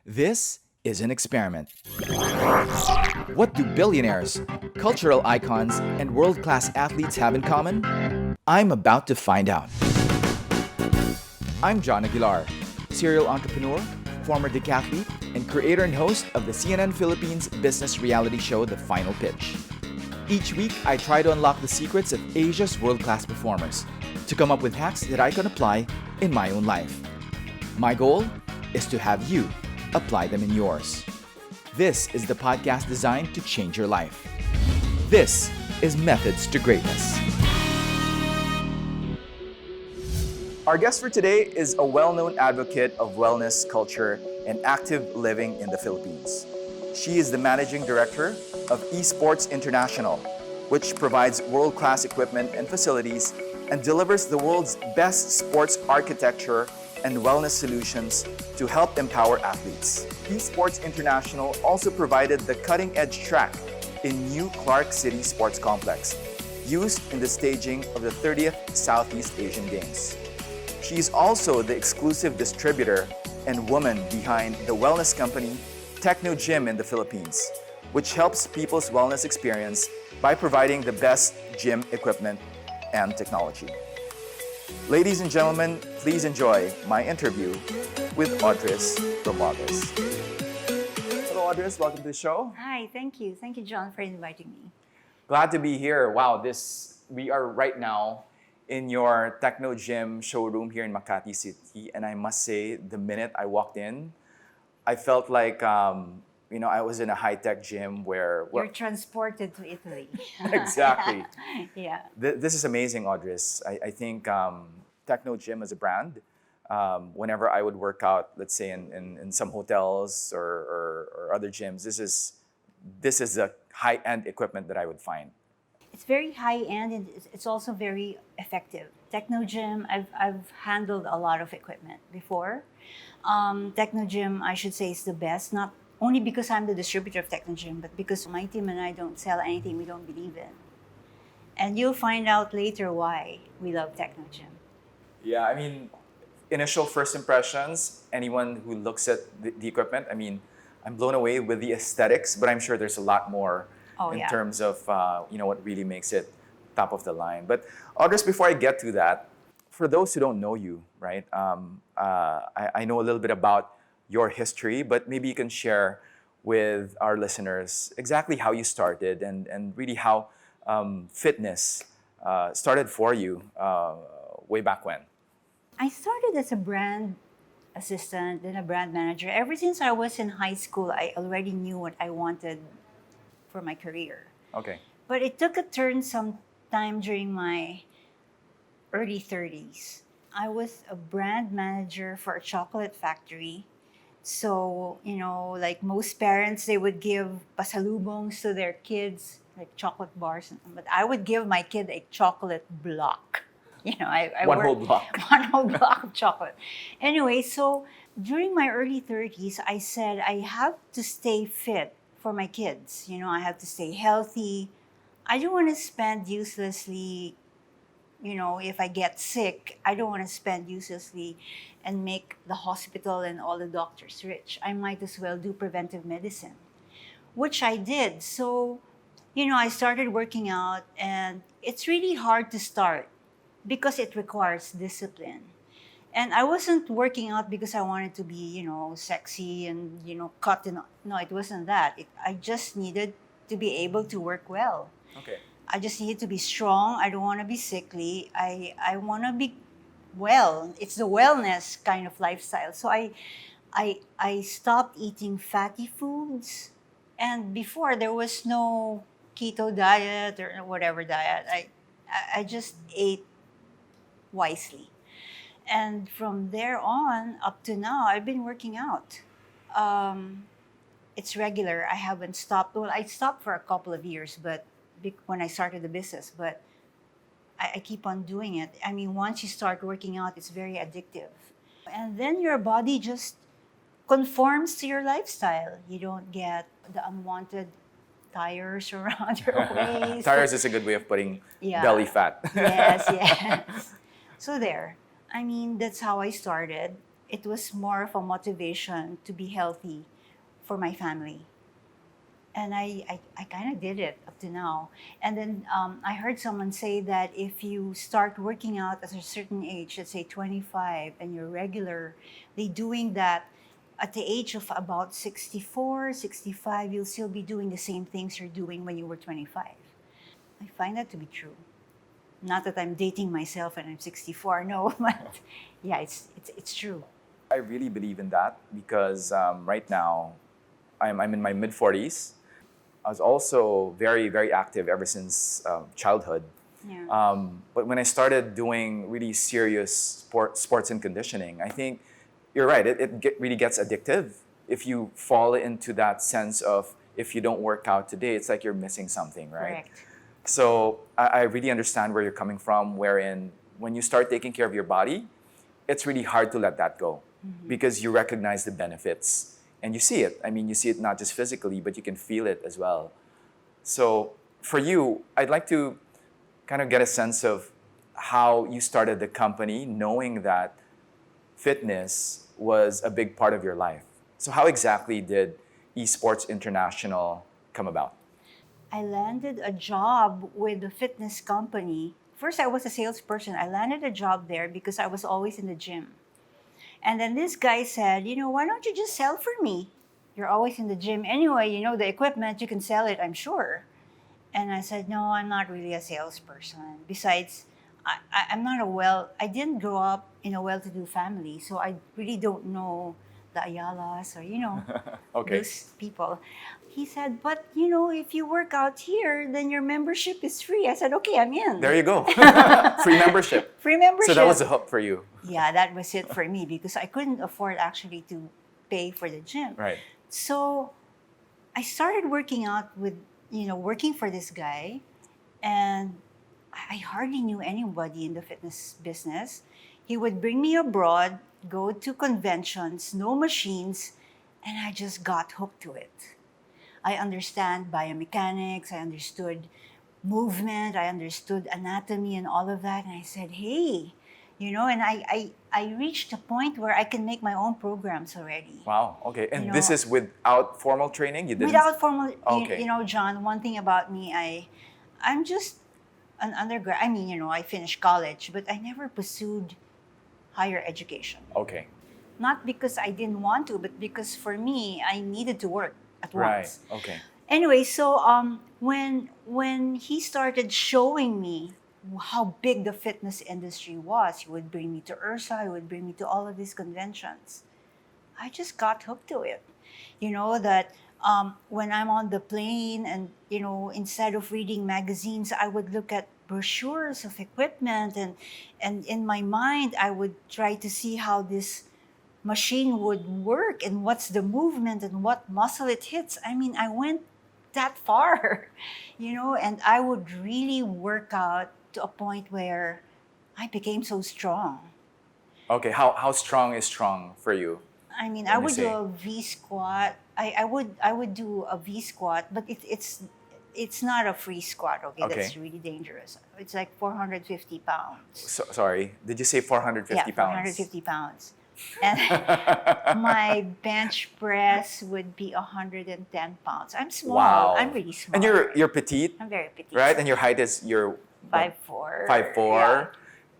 This is an experiment. What do billionaires, cultural icons, and world-class athletes have in common? I'm about to find out. I'm John Aguilar, serial entrepreneur, former decathlete, and creator and host of the CNN Philippines business reality show, The Final Pitch. Each week, I try to unlock the secrets of Asia's world-class performers to come up with hacks that I can apply in my own life. My goal is to have you apply them in yours. This is the podcast designed to change your life. This is Methods to Greatness. Our guest for today is a well-known advocate of wellness culture and active living in the Philippines. She is the managing director of Esports International, which provides world-class equipment and facilities and delivers the world's best sports architecture and wellness solutions to help empower athletes. Esports International also provided the cutting-edge track in new Clark City Sports Complex, used in the staging of the 30th Southeast Asian Games. She is also the exclusive distributor and woman behind the wellness company Technogym in the Philippines, which helps people's wellness experience by providing the best gym equipment and technology. Ladies and gentlemen, please enjoy my interview with Audris Romualdez. Hello, Audris. Welcome to the show. Hi, thank you. Thank you, John, for inviting me. Glad to be here. Wow, we are right now in your Technogym showroom here in Makati City, and I must say, the minute I walked in, I felt like I was in a high-tech gym where You're transported to Italy. Exactly. Yeah. This is amazing, Audris. I think Technogym as a brand, whenever I would work out, let's say in some hotels or other gyms, this is the high-end equipment that I would find. It's very high-end and it's also very effective. Technogym, I've handled a lot of equipment before. Technogym, I should say, is the best, not only because I'm the distributor of Technogym, but because my team and I don't sell anything we don't believe in. And you'll find out later why we love Technogym. Yeah, I mean, initial first impressions, anyone who looks at the equipment, I mean, I'm blown away with the aesthetics, but I'm sure there's a lot more in terms of what really makes it top of the line. But Audris, before I get to that, for those who don't know you, right, I know a little bit about your history, but maybe you can share with our listeners exactly how you started and really how fitness started for you way back when. I started as a brand assistant and a brand manager. Ever since I was in high school, I already knew what I wanted for my career. Okay. But it took a turn sometime during my early 30s. I was a brand manager for a chocolate factory. So, like most parents, they would give pasalubongs to their kids, like chocolate bars. But I would give my kid a chocolate block. One whole block. One whole block of chocolate. Anyway, so during my early 30s, I said I have to stay fit for my kids. I have to stay healthy. I don't want to spend uselessly, if I get sick, I don't want to spend uselessly and make the hospital and all the doctors rich. I might as well do preventive medicine, which I did. So, I started working out, and it's really hard to start because it requires discipline. And I wasn't working out because I wanted to be, sexy and, cut. No, it wasn't that. I just needed to be able to work well. Okay. I just needed to be strong. I don't want to be sickly. I want to be well. It's the wellness kind of lifestyle. So I stopped eating fatty foods. And before, there was no keto diet or whatever diet. I just ate wisely. And from there on, up to now, I've been working out. It's regular. I haven't stopped. Well, I stopped for a couple of years, but when I started the business, but I keep on doing it. I mean, once you start working out, it's very addictive. And then your body just conforms to your lifestyle. You don't get the unwanted tires around your waist. Tires is a good way of putting belly fat. Yes. So there. I mean, that's how I started. it was more of a motivation to be healthy for my family. And I kind of did it up to now. And then I heard someone say that if you start working out at a certain age, let's say 25, and you're regularly doing that at the age of about 64, 65, you'll still be doing the same things you're doing when you were 25. I find that to be true. Not that I'm dating myself and I'm 64, no, but yeah, it's true. I really believe in that because right now I'm in my mid 40s. I was also very, very active ever since childhood. Yeah. But when I started doing really serious sports and conditioning, I think you're right. Really gets addictive if you fall into that sense of if you don't work out today, it's like you're missing something, right? Correct. So I really understand where you're coming from, wherein when you start taking care of your body, it's really hard to let that go because you recognize the benefits and you see it. I mean, you see it not just physically, but you can feel it as well. So for you, I'd like to kind of get a sense of how you started the company, knowing that fitness was a big part of your life. So how exactly did Esports International come about? I landed a job with a fitness company. First, I was a salesperson. I landed a job there because I was always in the gym. And then this guy said, why don't you just sell for me? You're always in the gym. Anyway, the equipment, you can sell it, I'm sure. And I said, no, I'm not really a salesperson. Besides, I'm not I didn't grow up in a well-to-do family, so I really don't know the Ayalas or, Okay. those people. He said, but, if you work out here, then your membership is free. I said, okay, I'm in. There you go. Free membership. Free membership. So that was a hook for you. Yeah, that was it for me because I couldn't afford actually to pay for the gym. Right. So I started working out with, working for this guy, and I hardly knew anybody in the fitness business. He would bring me abroad, go to conventions, no machines, and I just got hooked to it. I understand biomechanics, I understood movement, I understood anatomy and all of that. And I said, hey, and I reached a point where I can make my own programs already. Wow. Okay. And You this know, is without formal training? You didn't? Without formal, Okay. John, one thing about me, I'm just an undergrad. I mean, I finished college, but I never pursued higher education. Okay. Not because I didn't want to, but because for me, I needed to work at Right. once. Okay. Anyway, so when he started showing me how big the fitness industry was, he would bring me to URSA, he would bring me to all of these conventions. I just got hooked to it. That when I'm on the plane and, instead of reading magazines, I would look at brochures of equipment and in my mind, I would try to see how this machine would work and what's the movement and what muscle it hits. I mean, I went that far, and I would really work out to a point where I became so strong. Okay. How strong is strong for you? I mean, When I you would do say- a V squat. I would do a V squat, but it's not a free squat. Okay, Okay. that's really dangerous. It's like 450 pounds. Sorry. Did you say 450 Yeah, pounds? 450 pounds. And my bench press would be 110 pounds. I'm small. Wow. I'm really small. And you're petite, I'm very petite. right? And your height is you're 5'4". 5'4". Yeah.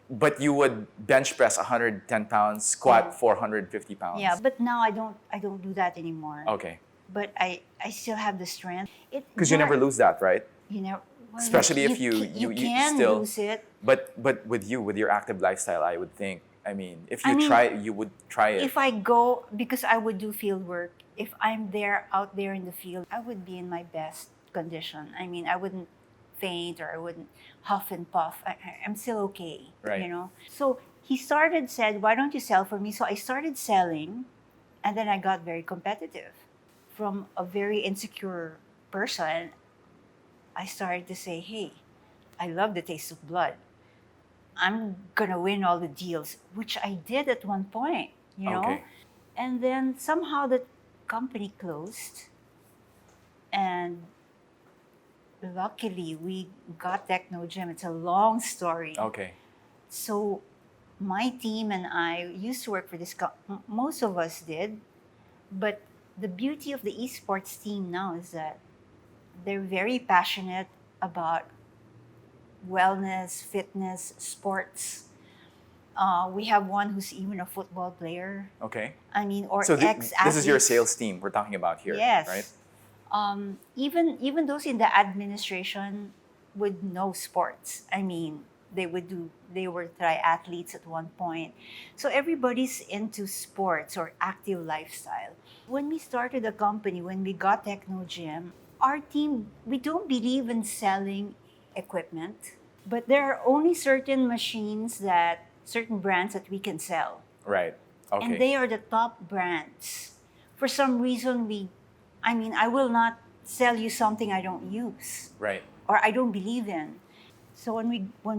But you would bench press 110 pounds, squat Yeah. 450 pounds. Yeah, but now I don't do that anymore. Okay. But I still have the strength. Because you never lose that, right? You know, well, Especially if you can still lose it. But with your active lifestyle, I would think. I mean, if you I mean, try, you would try it. If I go, because I would do field work, if I'm out there in the field, I would be in my best condition. I mean, I wouldn't faint or I wouldn't huff and puff. I'm still okay, Right. So he said, why don't you sell for me? So I started selling, and then I got very competitive. From a very insecure person, I started to say, hey, I love the taste of blood. I'm gonna win all the deals, which I did at one point. Okay. And then somehow the company closed, and luckily we got Technogym. It's a long story. Okay. So my team and I used to work for this most of us did, but the beauty of the esports team now is that they're very passionate about wellness, fitness, sports. We have one who's even a football player. Okay. I mean, or So ex-athletes. this is your sales team we're talking about here, Yes. right? Even those in the administration would know sports. I mean, they were triathletes at one point. So everybody's into sports or active lifestyle. When we started the company, when we got Technogym, our team, we don't believe in selling equipment, but there are only certain machines that certain brands that we can sell. Right. Okay. And they are the top brands. For some reason, I will not sell you something I don't use Right. or I don't believe in. So when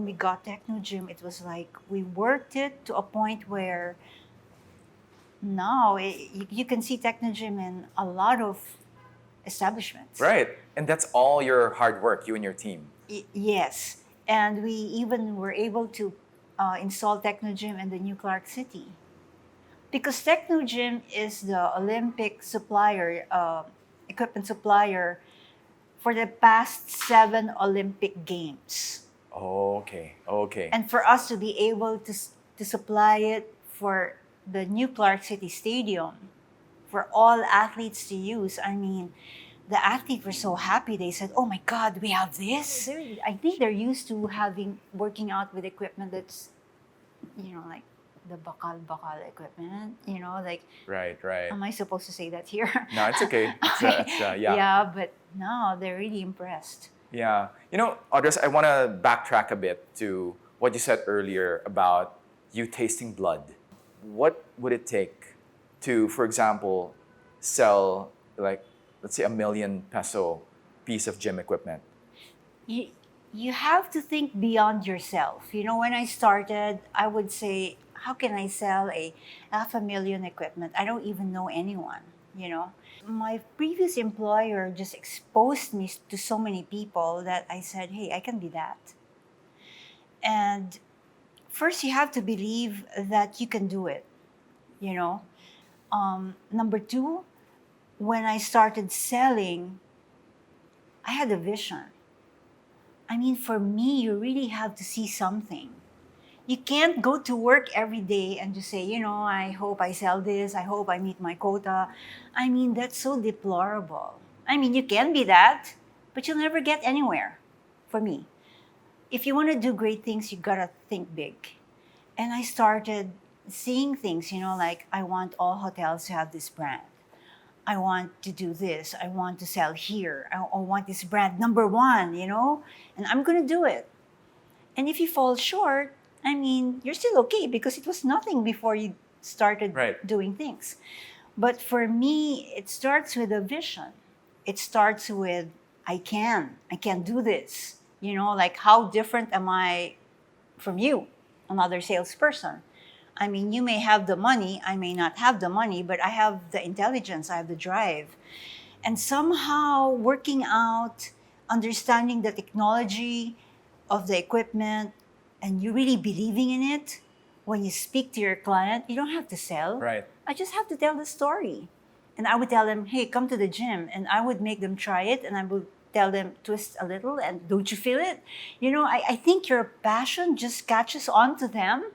we got Technogym, it was like we worked it to a point where now you can see Technogym in a lot of establishments. Right. And that's all your hard work, you and your team. Yes. And we even were able to install Technogym in the New Clark City. Because Technogym is the Olympic supplier, equipment supplier for the past 7 Olympic Games. Okay. Okay. And for us to be able to supply it for the New Clark City Stadium, for all athletes to use, I mean, the athletes were so happy. They said, "Oh my God, we have this." I think they're used to working out with equipment that's, like the bakal equipment. Like. Right. Right. Am I supposed to say that here? No, it's okay. Yeah. Yeah, but no, they're really impressed. Yeah. Audris, I want to backtrack a bit to what you said earlier about you tasting blood. What would it take to, for example, sell, like, let's say, ₱1,000,000 piece of gym equipment? You have to think beyond yourself. When I started, I would say, how can I sell a $500,000 equipment? I don't even know anyone. My previous employer just exposed me to so many people that I said, hey, I can be that. And first, you have to believe that you can do it. Number two, when I started selling, I had a vision. I mean, for me, you really have to see something. You can't go to work every day and just say, I hope I sell this, I hope I meet my quota. I mean, that's so deplorable. I mean, you can be that, but you'll never get anywhere, for me. If you want to do great things, you gotta think big. And I started seeing things, like I want all hotels to have this brand. I want to do this. I want to sell here. I want this brand number 1, and I'm gonna do it. And if you fall short, I mean, you're still okay because it was nothing before you started doing things. But for me, it starts with a vision. It starts with, I can do this. Like how different am I from you, another salesperson? I mean, you may have the money, I may not have the money, but I have the intelligence, I have the drive. And somehow working out, understanding the technology of the equipment, and you really believing in it, when you speak to your client, you don't have to sell. Right. I just have to tell the story. And I would tell them, hey, come to the gym. And I would make them try it. And I would tell them, twist a little. And don't you feel it? I think your passion just catches on to them.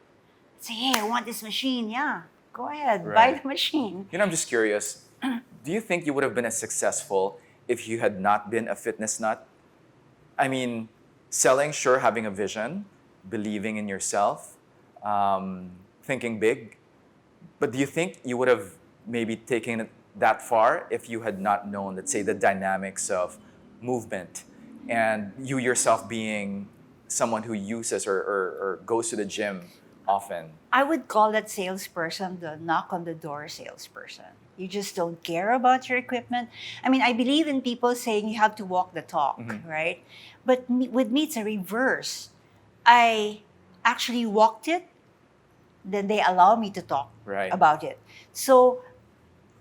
Say, hey, I want this machine. Yeah, go ahead. Buy the machine. I'm just curious. Do you think you would have been as successful if you had not been a fitness nut? I mean, selling, sure, having a vision, believing in yourself, thinking big. But do you think you would have maybe taken it that far if you had not known, let's say, the dynamics of movement and you yourself being someone who uses or goes to the gym often? I would call that salesperson the knock on the door salesperson. You just don't care about your equipment. I mean, I believe in people saying you have to walk the talk, right? But with me, it's a reverse. I actually walked it, then they allow me to talk about it. So,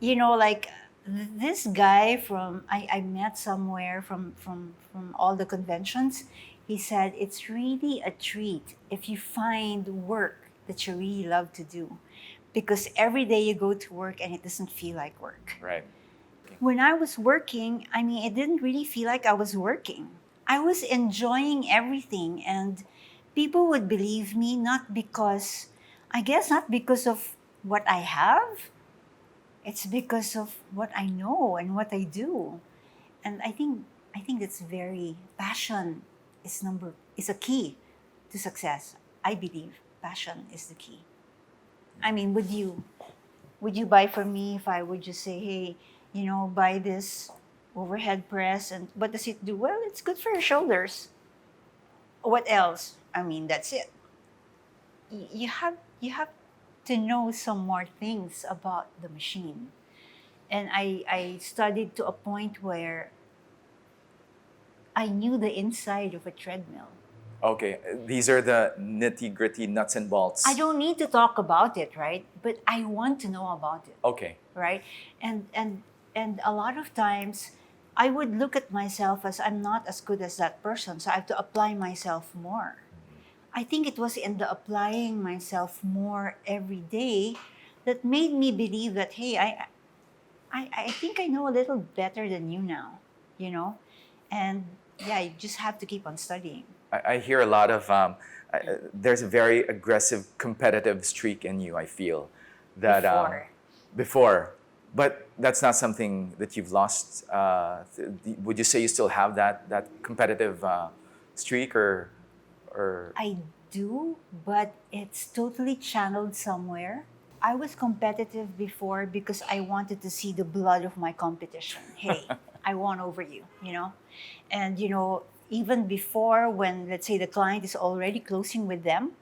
like this guy I met somewhere from all the conventions, he said, it's really a treat if you find work that you really love to do. Because every day you go to work and it doesn't feel like work. Right. When I was working, I mean, it didn't really feel like I was working. I was enjoying everything, and people would believe me not because, I guess, not because of what I have, it's because of what I know and what I do. And I think that's very passion is a key to success. I believe passion is the key. I mean, would you buy from me if I would just say, hey, buy this overhead press, and what does it do? Well, it's good for your shoulders. What else? I mean, that's it. You have to know some more things about the machine. And I studied to a point where I knew the inside of a treadmill. Okay, these are the nitty-gritty nuts and bolts. I don't need to talk about it, right? But I want to know about it. Okay. Right? And a lot of times I would look at myself as I'm not as good as that person, so I have to apply myself more. I think it was in the applying myself more every day that made me believe that, hey, I think I know a little better than you now, you know? And yeah, you just have to keep on studying. I hear a lot of, there's a very aggressive competitive streak in you, I feel. That, before. But that's not something that you've lost. Would you say you still have that competitive streak or? I do, but it's totally channeled somewhere. I was competitive before because I wanted to see the blood of my competition. Hey, I won over you, And, even before when, let's say, the client is already closing with them,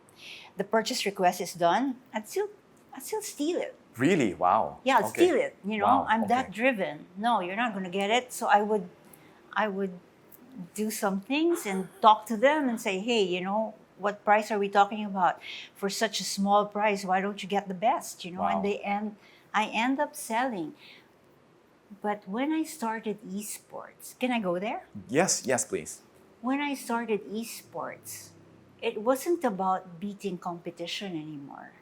the purchase request is done, I'd still steal it. Really? Wow. Yeah, I'll Okay. steal it. Wow, I'm that okay. driven. No, you're not going to get it. So I would do some things and talk to them and say, hey, what price are we talking about? For such a small price, why don't you get the best? Wow. And I end up selling. But when I started esports, can I go there? Yes, please. When I started esports, it wasn't about beating competition anymore.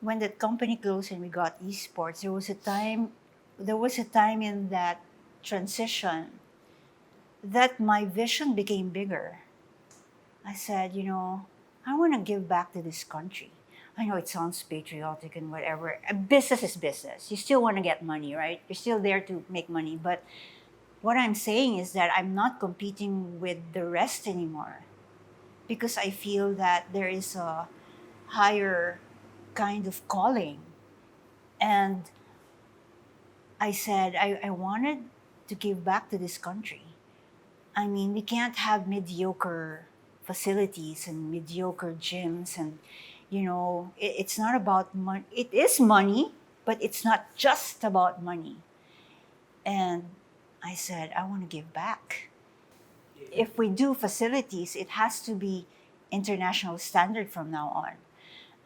When that company closed and we got esports, there was a time in that transition that my vision became bigger. I said, I want to give back to this country. I know it sounds patriotic and whatever. Business is business. You still want to get money, right? You're still there to make money. But what I'm saying is that I'm not competing with the rest anymore because I feel that there is a higher kind of calling. And I said, I wanted to give back to this country. I mean, we can't have mediocre facilities and mediocre gyms, and it's not about money. It is money, but it's not just about money. And I said, I want to give back. If we do facilities, it has to be international standard from now on.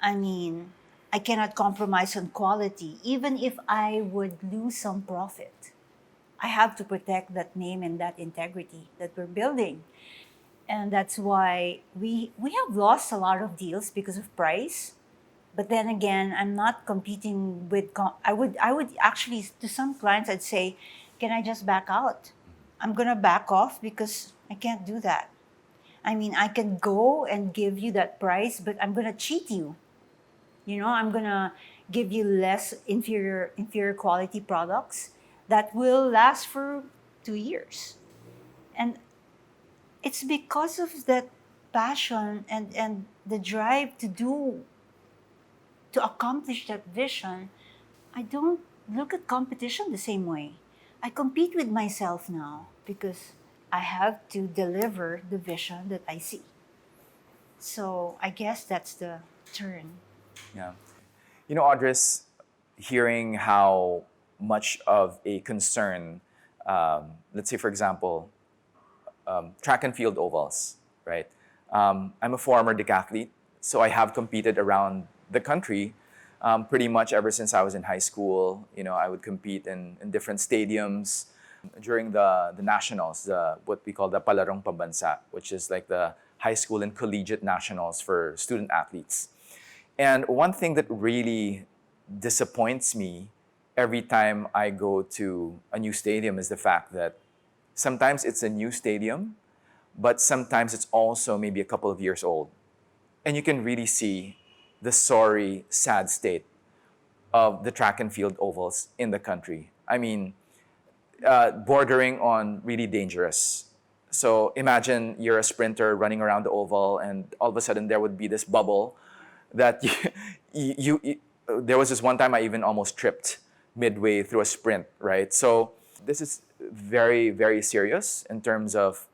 I mean, I cannot compromise on quality, even if I would lose some profit. I have to protect that name and that integrity that we're building. And that's why we have lost a lot of deals because of price. But then again, I'm not competing with. I would actually, to some clients, I'd say, can I just back out? I'm gonna back off because I can't do that. I mean, I can go and give you that price, but I'm gonna cheat you. I'm gonna give you less inferior quality products that will last for 2 years. And it's because of that passion and the drive to accomplish that vision. I don't look at competition the same way. I compete with myself now because I have to deliver the vision that I see. So I guess that's the turn. Yeah. Audris, hearing how much of a concern, let's say, for example, track and field ovals, right? I'm a former decathlete, so I have competed around the country pretty much ever since I was in high school. I would compete in different stadiums. during the nationals, what we call the Palarong Pambansa, which is like the high school and collegiate nationals for student athletes. And one thing that really disappoints me every time I go to a new stadium is the fact that sometimes it's a new stadium, but sometimes it's also maybe a couple of years old. And you can really see the sorry, sad state of the track and field ovals in the country. I mean, bordering on really dangerous. So imagine you're a sprinter running around the oval, and all of a sudden there would be this bubble that there was this one time I even almost tripped midway through a sprint, right? So this is very, very serious in terms of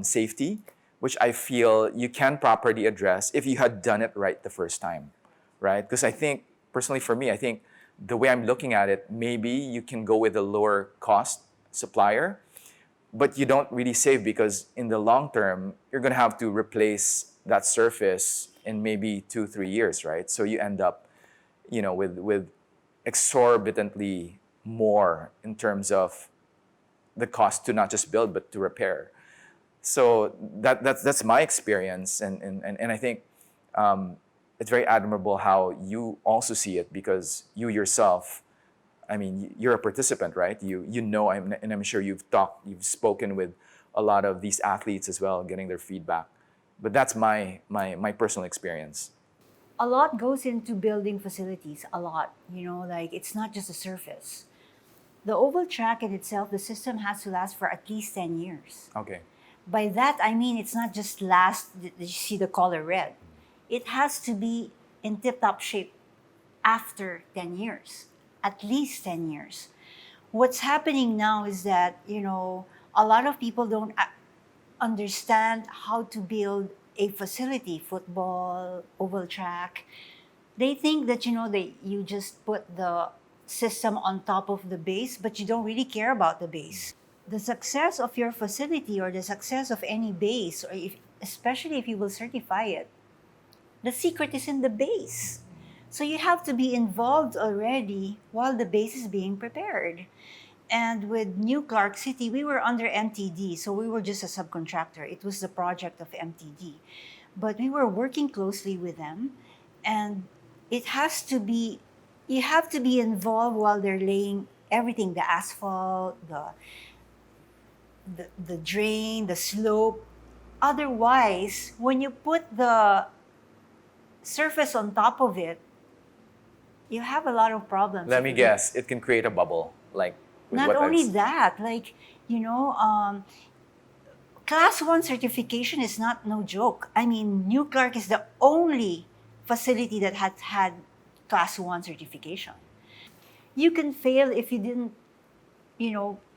safety, which I feel you can properly address if you had done it right the first time, right? Because I think, personally for me, I think the way I'm looking at it, maybe you can go with a lower cost supplier, but you don't really save because in the long term, you're going to have to replace that surface in maybe 2-3 years, right? So you end up, with exorbitantly more in terms of the cost to not just build but to repair. So that's my experience, and I think it's very admirable how you also see it because you yourself, I mean, you're a participant, right? You know, and I'm sure you've spoken with a lot of these athletes as well, getting their feedback. But that's my personal experience. A lot goes into building facilities, a lot. Like it's not just a surface. The oval track in itself, the system has to last for at least 10 years. Okay. By that, I mean it's not just last, you see the color red. It has to be in tip-top shape after 10 years, at least 10 years. What's happening now is that, a lot of people don't understand how to build a facility, football, oval track. They think that, you just put the system on top of the base, but you don't really care about the base. The success of your facility or the success of any base, or especially if you will certify it, the secret is in the base. So you have to be involved already while the base is being prepared. And with New Clark City, we were under MTD, so we were just a subcontractor. It was the project of MTD. But we were working closely with them, and it has to be, you have to be involved while they're laying everything, the asphalt, the drain, the slope. Otherwise, when you put the surface on top of it, you have a lot of problems. Let me guess, it can create a bubble, like with Not what only I've that, like, Class 1 certification is not no joke. I mean, New Clark is the only facility that has had Class 1 certification. You can fail if you didn't,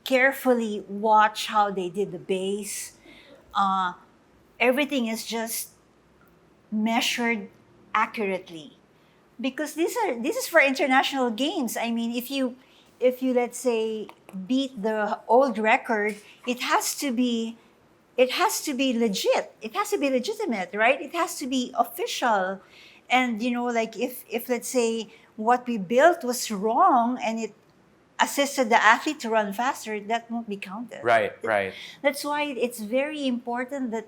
carefully watch how they did the base. Everything is just measured accurately because this is for international games. I mean, if you let's say beat the old record, it has to be legit. It has to be legitimate, right? It has to be official. And like if let's say what we built was wrong and it assisted the athlete to run faster, that won't be counted. Right. That's why it's very important that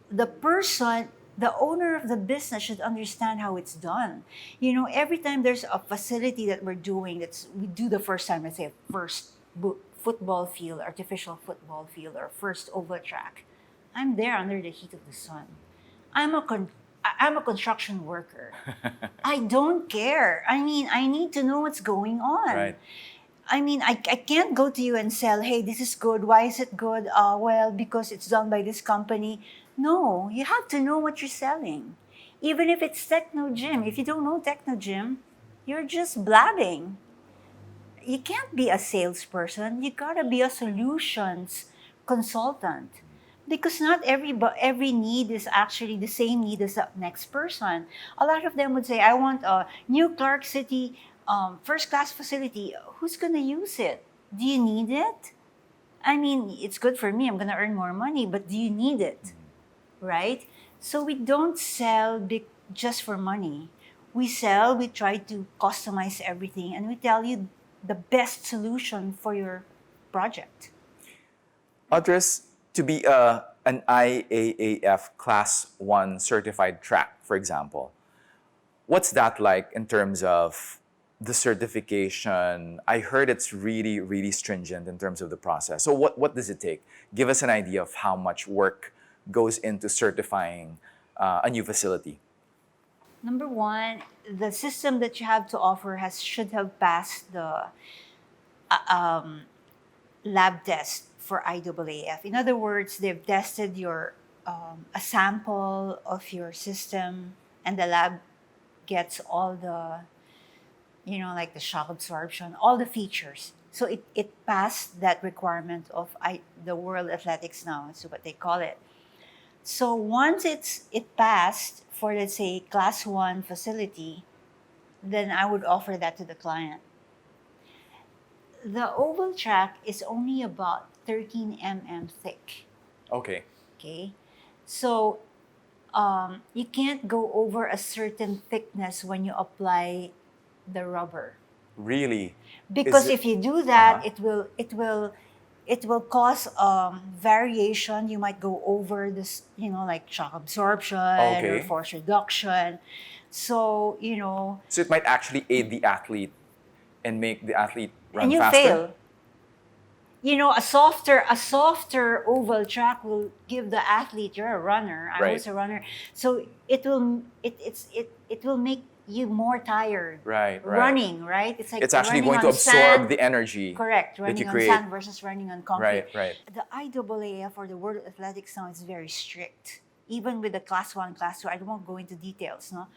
the person, the owner of the business, should understand how it's done. Every time there's a facility that we're doing, we do the first time, let's say first football field, artificial football field, or first oval track. I'm there under the heat of the sun. I'm a construction worker. I don't care. I mean, I need to know what's going on. Right. I mean, I can't go to you and sell, hey, this is good. Why is it good? Well, because it's done by this company. No, you have to know what you're selling. Even if it's Technogym. If you don't know Technogym, you're just blabbing. You can't be a salesperson. You gotta be a solutions consultant. Because not every need is actually the same need as the next person. A lot of them would say, I want a New Clark City first class facility. Who's gonna use it? Do you need it? I mean, it's good for me. I'm gonna earn more money, but do you need it? Right? So we don't sell just for money. We try to customize everything, and we tell you the best solution for your project. Audris, to be an IAAF Class 1 certified track, for example, what's that like in terms of the certification? I heard it's really, really stringent in terms of the process. So what does it take? Give us an idea of how much work goes into certifying a new facility. Number one, the system that you have to offer should have passed the lab test for IAAF. In other words, they've tested a sample of your system, and the lab gets all the, like the shock absorption, all the features. So it passed that requirement of the World Athletics now, is what they call it. So once it passed for, let's say, Class 1 facility, then I would offer that to the client. The oval track is only about 13 mm thick. Okay. Okay, so you can't go over a certain thickness when you apply the rubber, Really? because if you do that, Uh-huh. it will cause variation. You might go over this, like shock absorption or Okay. force reduction. So So it might actually aid the athlete and make the athlete and run you faster? fail. A softer oval track will give the athlete, you're a runner, I Right. was a runner, so it will make you more tired. Right. Running, right? It's like It's actually running going to on absorb sand. the energy Correct, that running you on create. sand versus running on concrete. Right. The IAAF, or the World Athletics now, is very strict. Even with the Class 1, Class 2, I won't go into details, no?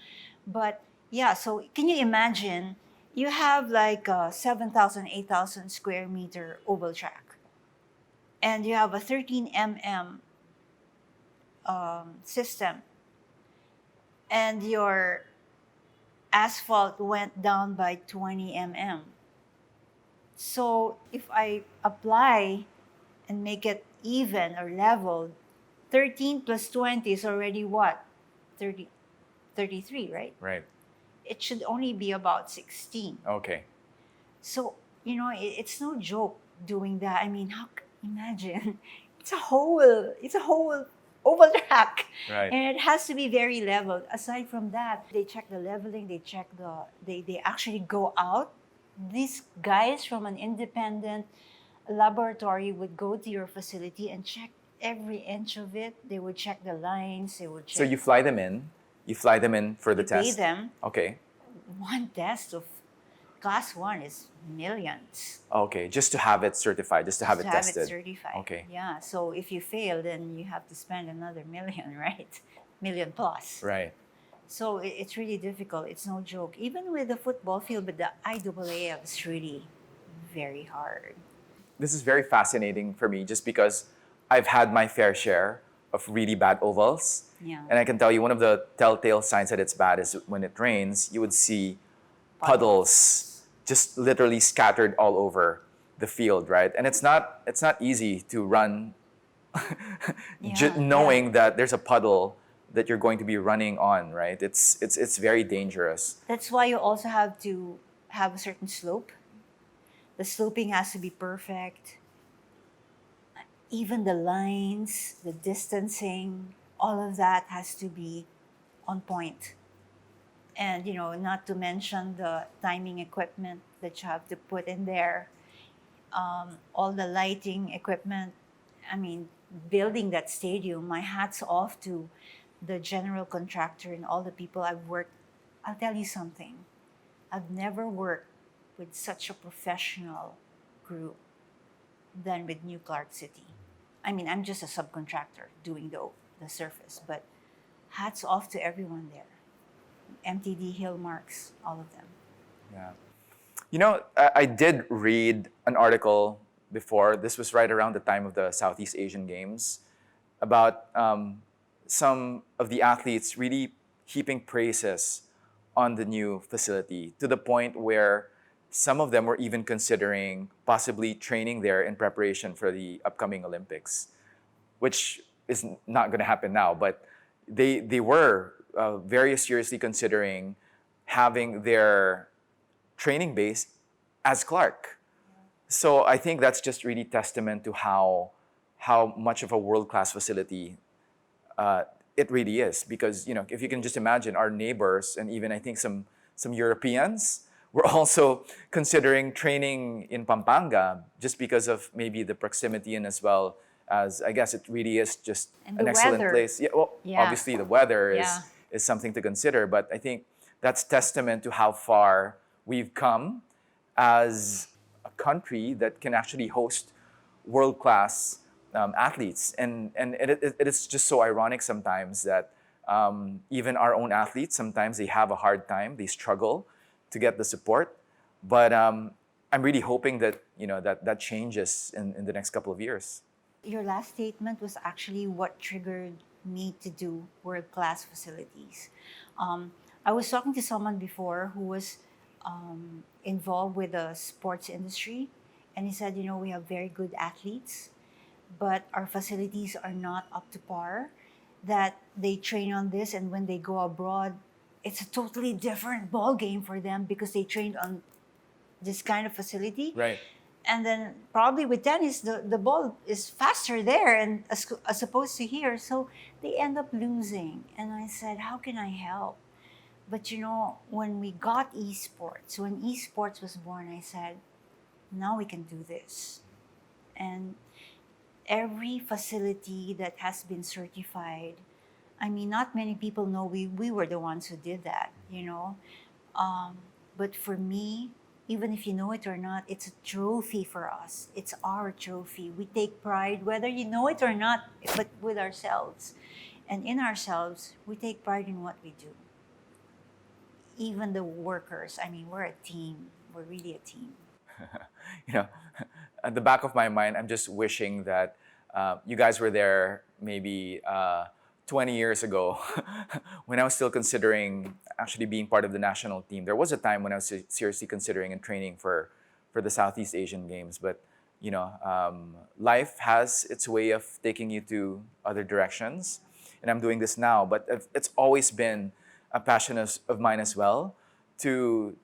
But yeah, so can you imagine, you have like a 7,000, 8,000 square meter oval track, and you have a 13 mm system, and your asphalt went down by 20 mm. So if I apply and make it even or level, 13 plus 20 is already what? 30, 33, right? Right. It should only be about 16. Okay. So, it's no joke doing that. I mean, imagine, it's a whole oval track. Right. And it has to be very leveled. Aside from that, they check the leveling, they actually go out. These guys from an independent laboratory would go to your facility and check every inch of it. They would check the lines, they would check. So you fly them in. You fly them in for the You pay test. them. Okay. One test of Class 1 is millions. Okay. Just to have it certified, just to have it To have tested. it certified. Okay. Yeah. So if you fail, then you have to spend another million, right? Million plus. Right. So it's really difficult. It's no joke. Even with the football field, but the IAAF is really very hard. This is very fascinating for me just because I've had my fair share of really bad ovals. Yeah. And I can tell you one of the telltale signs that it's bad is when it rains, you would see puddles just literally scattered all over the field, right? And it's not easy to run knowing that there's a puddle that you're going to be running on, right? It's very dangerous. That's why you also have to have a certain slope. The sloping has to be perfect. Even the lines, the distancing, all of that has to be on point. And, not to mention the timing equipment that you have to put in there, all the lighting equipment. I mean, building that stadium, my hat's off to the general contractor and all the people I've worked. I'll tell you something. I've never worked with such a professional group than with New Clark City. I mean, I'm just a subcontractor doing the surface, but hats off to everyone there. MTD, Hillmarks, all of them. Yeah. I did read an article before. This was right around the time of the Southeast Asian Games about some of the athletes really heaping praises on the new facility to the point where some of them were even considering possibly training there in preparation for the upcoming Olympics, which is not going to happen now. But they were very seriously considering having their training base as Clark. So I think that's just really testament to how much of a world-class facility it really is. Because if you can just imagine, our neighbors and even I think some Europeans were also considering training in Pampanga just because of maybe the proximity, and as well as I guess it really is just And an the excellent weather. place. Yeah, well, Yeah. obviously the weather Yeah. is something to consider, but I think that's testament to how far we've come as a country that can actually host world-class athletes. And it is just so ironic sometimes that even our own athletes, sometimes they have a hard time, they struggle to get the support. But I'm really hoping that that changes in the next couple of years. Your last statement was actually what triggered me to do world-class facilities. I was talking to someone before who was involved with the sports industry, and he said, we have very good athletes, but our facilities are not up to par, that they train on this, and when they go abroad, it's a totally different ball game for them because they trained on this kind of facility. Right. And then probably with tennis, the ball is faster there and as opposed to here. So they end up losing. And I said, how can I help? But when we got esports, when esports was born, I said, now we can do this. And every facility that has been certified, I mean, not many people know we were the ones who did that, But for me, even if you know it or not, it's a trophy for us. It's our trophy. We take pride, whether you know it or not, but with ourselves. And in ourselves, we take pride in what we do. Even the workers, I mean, we're a team. We're really a team. At the back of my mind, I'm just wishing that you guys were there maybe 20 years ago when I was still considering actually being part of the national team. There was a time when I was seriously considering and training for the Southeast Asian Games, but life has its way of taking you to other directions, and I'm doing this now. But it's always been a passion of mine as well to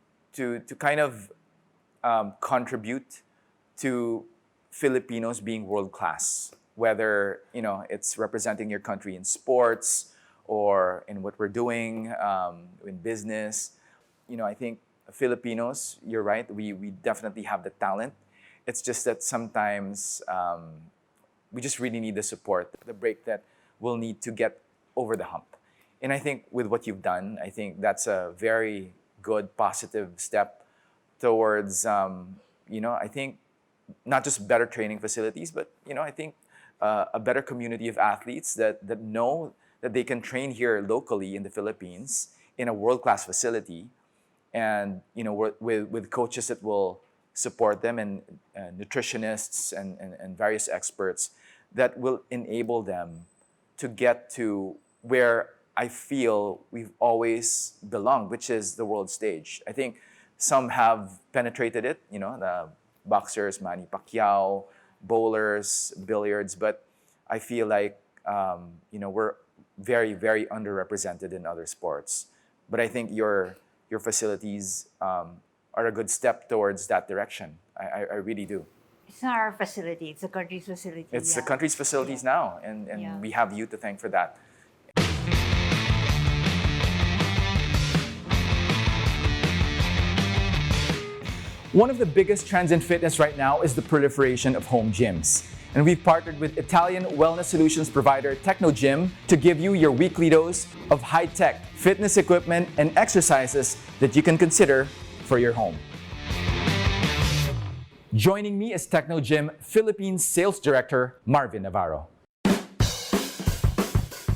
kind of contribute to Filipinos being world class, whether it's representing your country in sports or in what we're doing in business. I think Filipinos, you're right, we definitely have the talent. It's just that sometimes we just really need the support, the break that we'll need to get over the hump. And I think with what you've done, I think that's a very good, positive step towards, I think not just better training facilities, but, I think a better community of athletes that know that they can train here locally in the Philippines in a world-class facility, and, with coaches that will support them, and nutritionists and various experts that will enable them to get to where I feel we've always belonged, which is the world stage. I think some have penetrated it, the boxers, Manny Pacquiao, bowlers, billiards, but I feel like, we're very, very underrepresented in other sports. But I think your facilities are a good step towards that direction. I really do. It's not our facility, it's the country's facility. It's the country's facilities now, and Yeah. we have you to thank for that. One of the biggest trends in fitness right now is the proliferation of home gyms. And we've partnered with Italian wellness solutions provider Technogym to give you your weekly dose of high-tech fitness equipment and exercises that you can consider for your home. Joining me is Technogym Philippines Sales Director Marvin Navarro.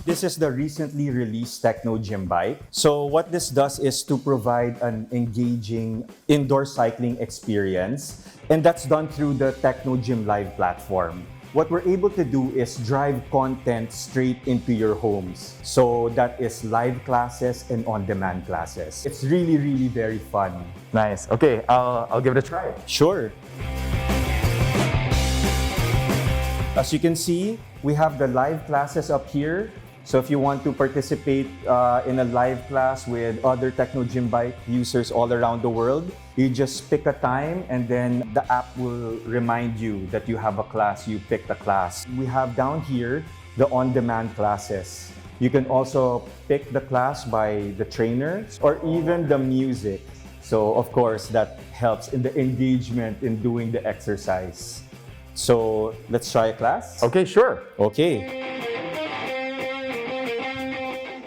This is the recently released Technogym bike. So what this does is to provide an engaging indoor cycling experience, and that's done through the Technogym Live platform. What we're able to do is drive content straight into your homes. So that is live classes and on-demand classes. It's really, really very fun. Nice. Okay, I'll give it a try. Sure. As you can see, we have the live classes up here. So if you want to participate in a live class with other Technogym bike users all around the world, you just pick a time and then the app will remind you that you have a class, you picked a class. We have down here the on-demand classes. You can also pick the class by the trainers or even the music. So of course that helps in the engagement in doing the exercise. So let's try a class. Okay, sure. Okay.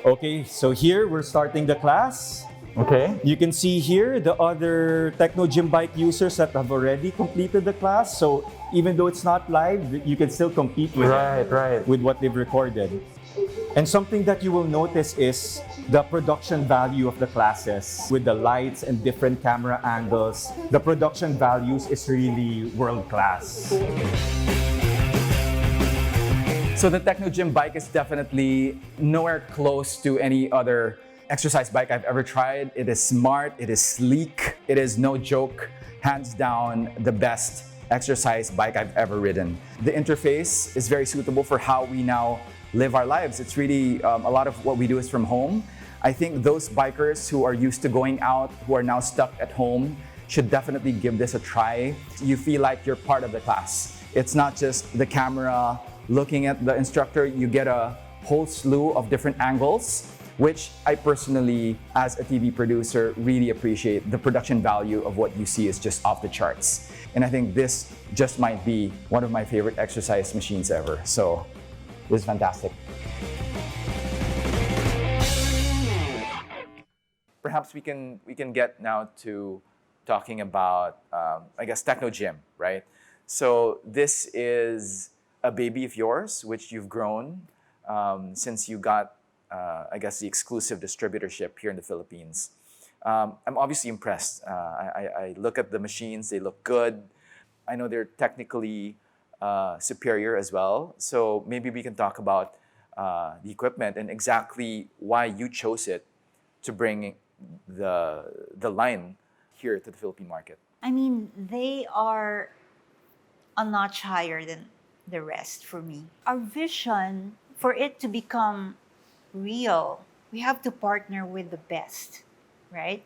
Okay, so here we're starting the class. Okay. You can see here the other Technogym bike users that have already completed the class. So even though it's not live, you can still compete with Right. with what they've recorded. And something that you will notice is the production value of the classes with the lights and different camera angles. The production values is really world class. So the Technogym bike is definitely nowhere close to any other exercise bike I've ever tried. It is smart, it is sleek, it is no joke, hands down the best exercise bike I've ever ridden. The interface is very suitable for how we now live our lives. It's really a lot of what we do is from home. I think those bikers who are used to going out, who are now stuck at home, should definitely give this a try. You feel like you're part of the class. It's not just the camera looking at the instructor, you get a whole slew of different angles, which I personally, as a TV producer, really appreciate. The production value of what you see is just off the charts. And I think this just might be one of my favorite exercise machines ever. So this is fantastic. Perhaps we can get now to talking about, I guess, Technogym, right? So this is a baby of yours, which you've grown since you got, I guess, the exclusive distributorship here in the Philippines. I'm obviously impressed. I look at the machines, they look good. I know they're technically superior as well. So maybe we can talk about the equipment and exactly why you chose it to bring the line here to the Philippine market. I mean, they are a notch higher than the rest for me. Our vision, for it to become real, we have to partner with the best, right?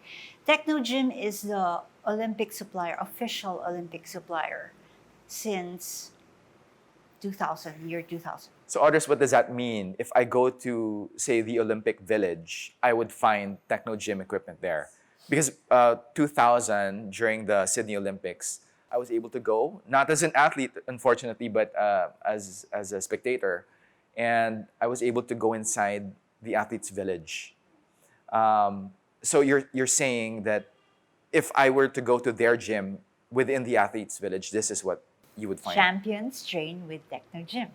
Technogym is the Olympic supplier, official Olympic supplier since 2000, year 2000. So Audris, what does that mean? If I go to, say, the Olympic Village, I would find Technogym equipment there. Because 2000, during the Sydney Olympics, I was able to go, not as an athlete, unfortunately, but as a spectator. And I was able to go inside the athletes' village. So you're saying that if I were to go to their gym within the athletes' village, this is what you would find? Champions train with Technogym.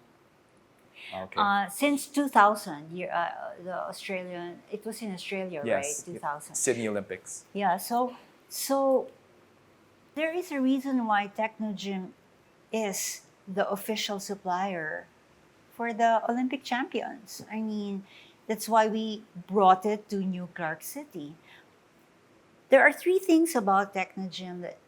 Okay. Since 2000, the Australian, it was in Australia, Yes. right? 2000. Sydney Olympics. Yeah, so there is a reason why Technogym is the official supplier for the Olympic champions. I mean, that's why we brought it to New Clark City. There are three things about Technogym that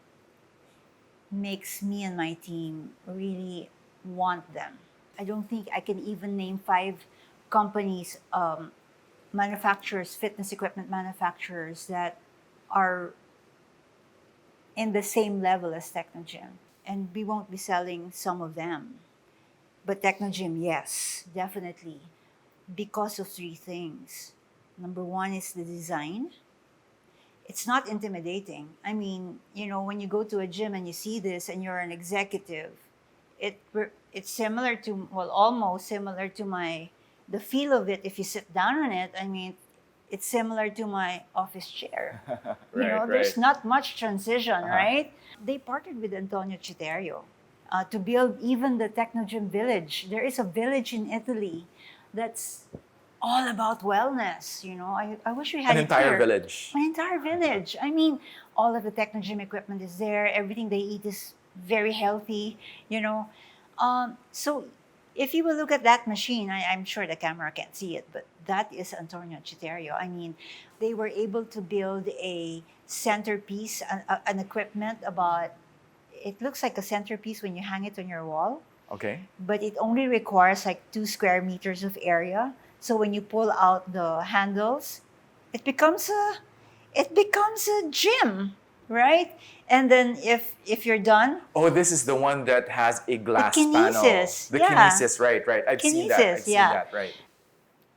makes me and my team really want them. I don't think I can even name 5 companies, manufacturers, fitness equipment manufacturers that are in the same level as Technogym. And we won't be selling some of them. But Technogym, yes, definitely. Because of 3 things. Number 1 is the design. It's not intimidating. I mean, you know, when you go to a gym and you see this and you're an executive, it's similar to, well, almost similar to the feel of it if you sit down on it. I mean, it's similar to my office chair. There's not much transition, right? They partnered with Antonio Citerio to build even the Technogym village. There is a village in Italy that's all about wellness. I wish we had An it entire here. village. An entire village. I mean, all of the Technogym equipment is there. Everything they eat is very healthy, So if you will look at that machine, I'm sure the camera can't see it, but that is Antonio Citerio. I mean, they were able to build a centerpiece, an equipment it looks like a centerpiece when you hang it on your wall. Okay. But it only requires like 2 square meters of area. So when you pull out the handles, it becomes a gym, right? And then if you're done, Oh, this is the one that has a the glass panel. kinesis, The yeah, kinesis, right, right. I've seen that. kinesis, I've seen yeah. that, right.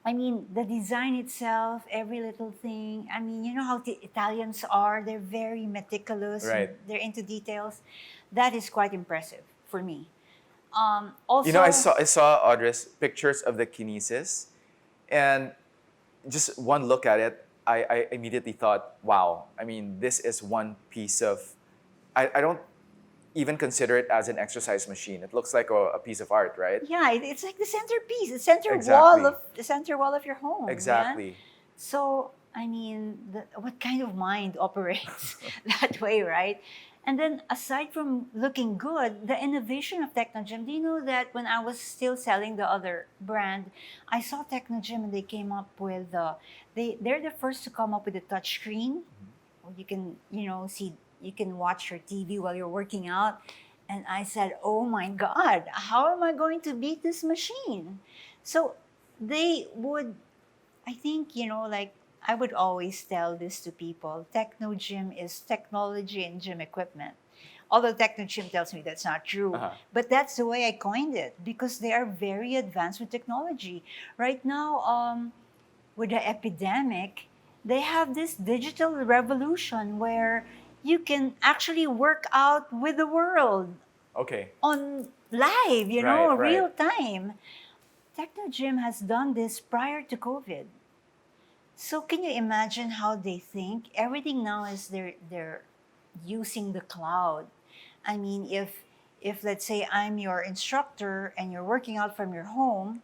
I mean, the design itself, every little thing. I mean, you know how the Italians are, they're very meticulous and Right. they're into details. That is quite impressive for me. You know, I Also, saw I saw Audris pictures of the kinesis, and just one look at it, I immediately thought, wow. I mean, this is one piece of. I don't even consider it as an exercise machine. It looks like a piece of art, right? yeah, it's like the centerpiece, Exactly. the center wall of your home. Yeah. Exactly. So I mean, what kind of mind operates that way, right? And then aside from looking good, the innovation of Technogym. Do you know that when I was still selling the other brand, I saw Technogym and they came up with they're the first to come up with a touch screen. You can see, you can watch your TV while you're working out. And I said, oh my God, how am I going to beat this machine? So they would, I think, like I would always tell this to people, Technogym is technology and gym equipment. Although Technogym tells me that's not true, Uh-huh. but that's the way I coined it because they are very advanced with technology. Right now, with the epidemic, they have this digital revolution where you can actually work out with the world Okay. on live, Right, right. real time. Technogym has done this prior to COVID. So can you imagine how they think? Everything now is they're using the cloud. I mean, if let's say I'm your instructor and you're working out from your home,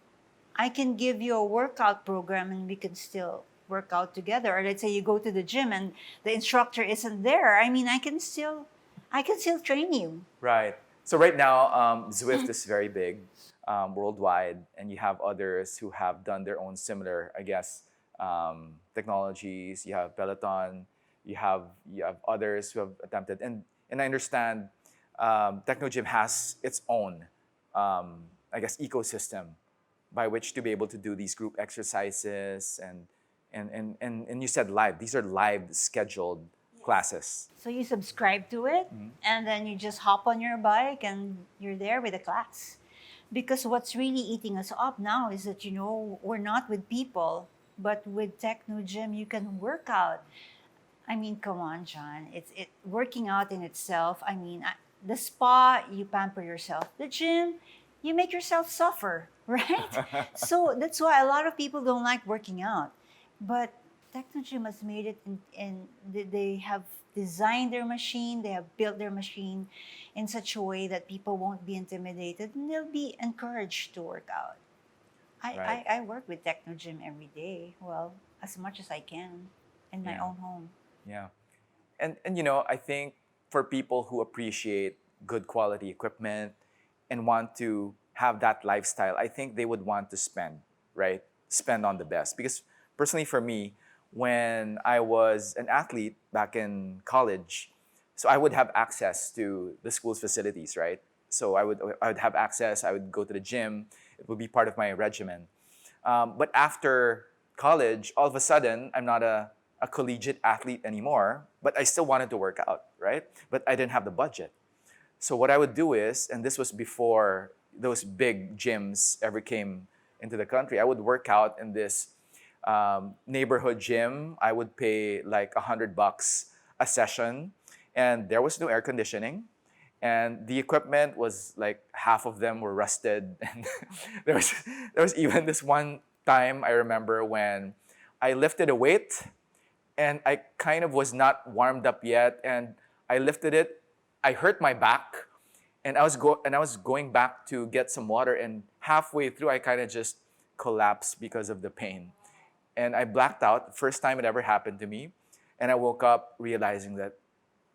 I can give you a workout program and we can still work out together. Or let's say you go to the gym and the instructor isn't there. I mean, I can still train you. Right. So right now, Zwift is very big worldwide, and you have others who have done their own similar, I guess, technologies. You have Peloton. You have others who have attempted, and I understand Technogym has its own, I guess, ecosystem by which to be able to do these group exercises and you said live. These are live scheduled classes. So you subscribe to it and then you just hop on your bike and you're there with a class. Because what's really eating us up now is that, we're not with people, but with Technogym, you can work out. I mean, come on, John. It's working out in itself. I mean, the spa, you pamper yourself. The gym, you make yourself suffer, right? So that's why a lot of people don't like working out. But Technogym has made it they have designed their machine, they have built their machine in such a way that people won't be intimidated and they'll be encouraged to work out. Right. I work with Technogym every day. Well, as much as I can in my Yeah. own home. Yeah. And I think for people who appreciate good quality equipment and want to have that lifestyle, I think they would want to spend, right? Spend on the best. Because personally for me, when I was an athlete back in college, so I would have access to the school's facilities, right? So I would have access, I would go to the gym, it would be part of my regimen. But after college, all of a sudden, I'm not a collegiate athlete anymore, but I still wanted to work out, right? But I didn't have the budget. So what I would do is, and this was before those big gyms ever came into the country, I would work out in this neighborhood gym. I would pay like $100 a session, and there was no air conditioning, and the equipment was like half of them were rusted, and there was even this one time I remember when I lifted a weight and I kind of was not warmed up yet, and I lifted it. I hurt my back, and I was going back to get some water, and halfway through I kind of just collapsed because of the pain, and I blacked out. First time it ever happened to me, and I woke up realizing that,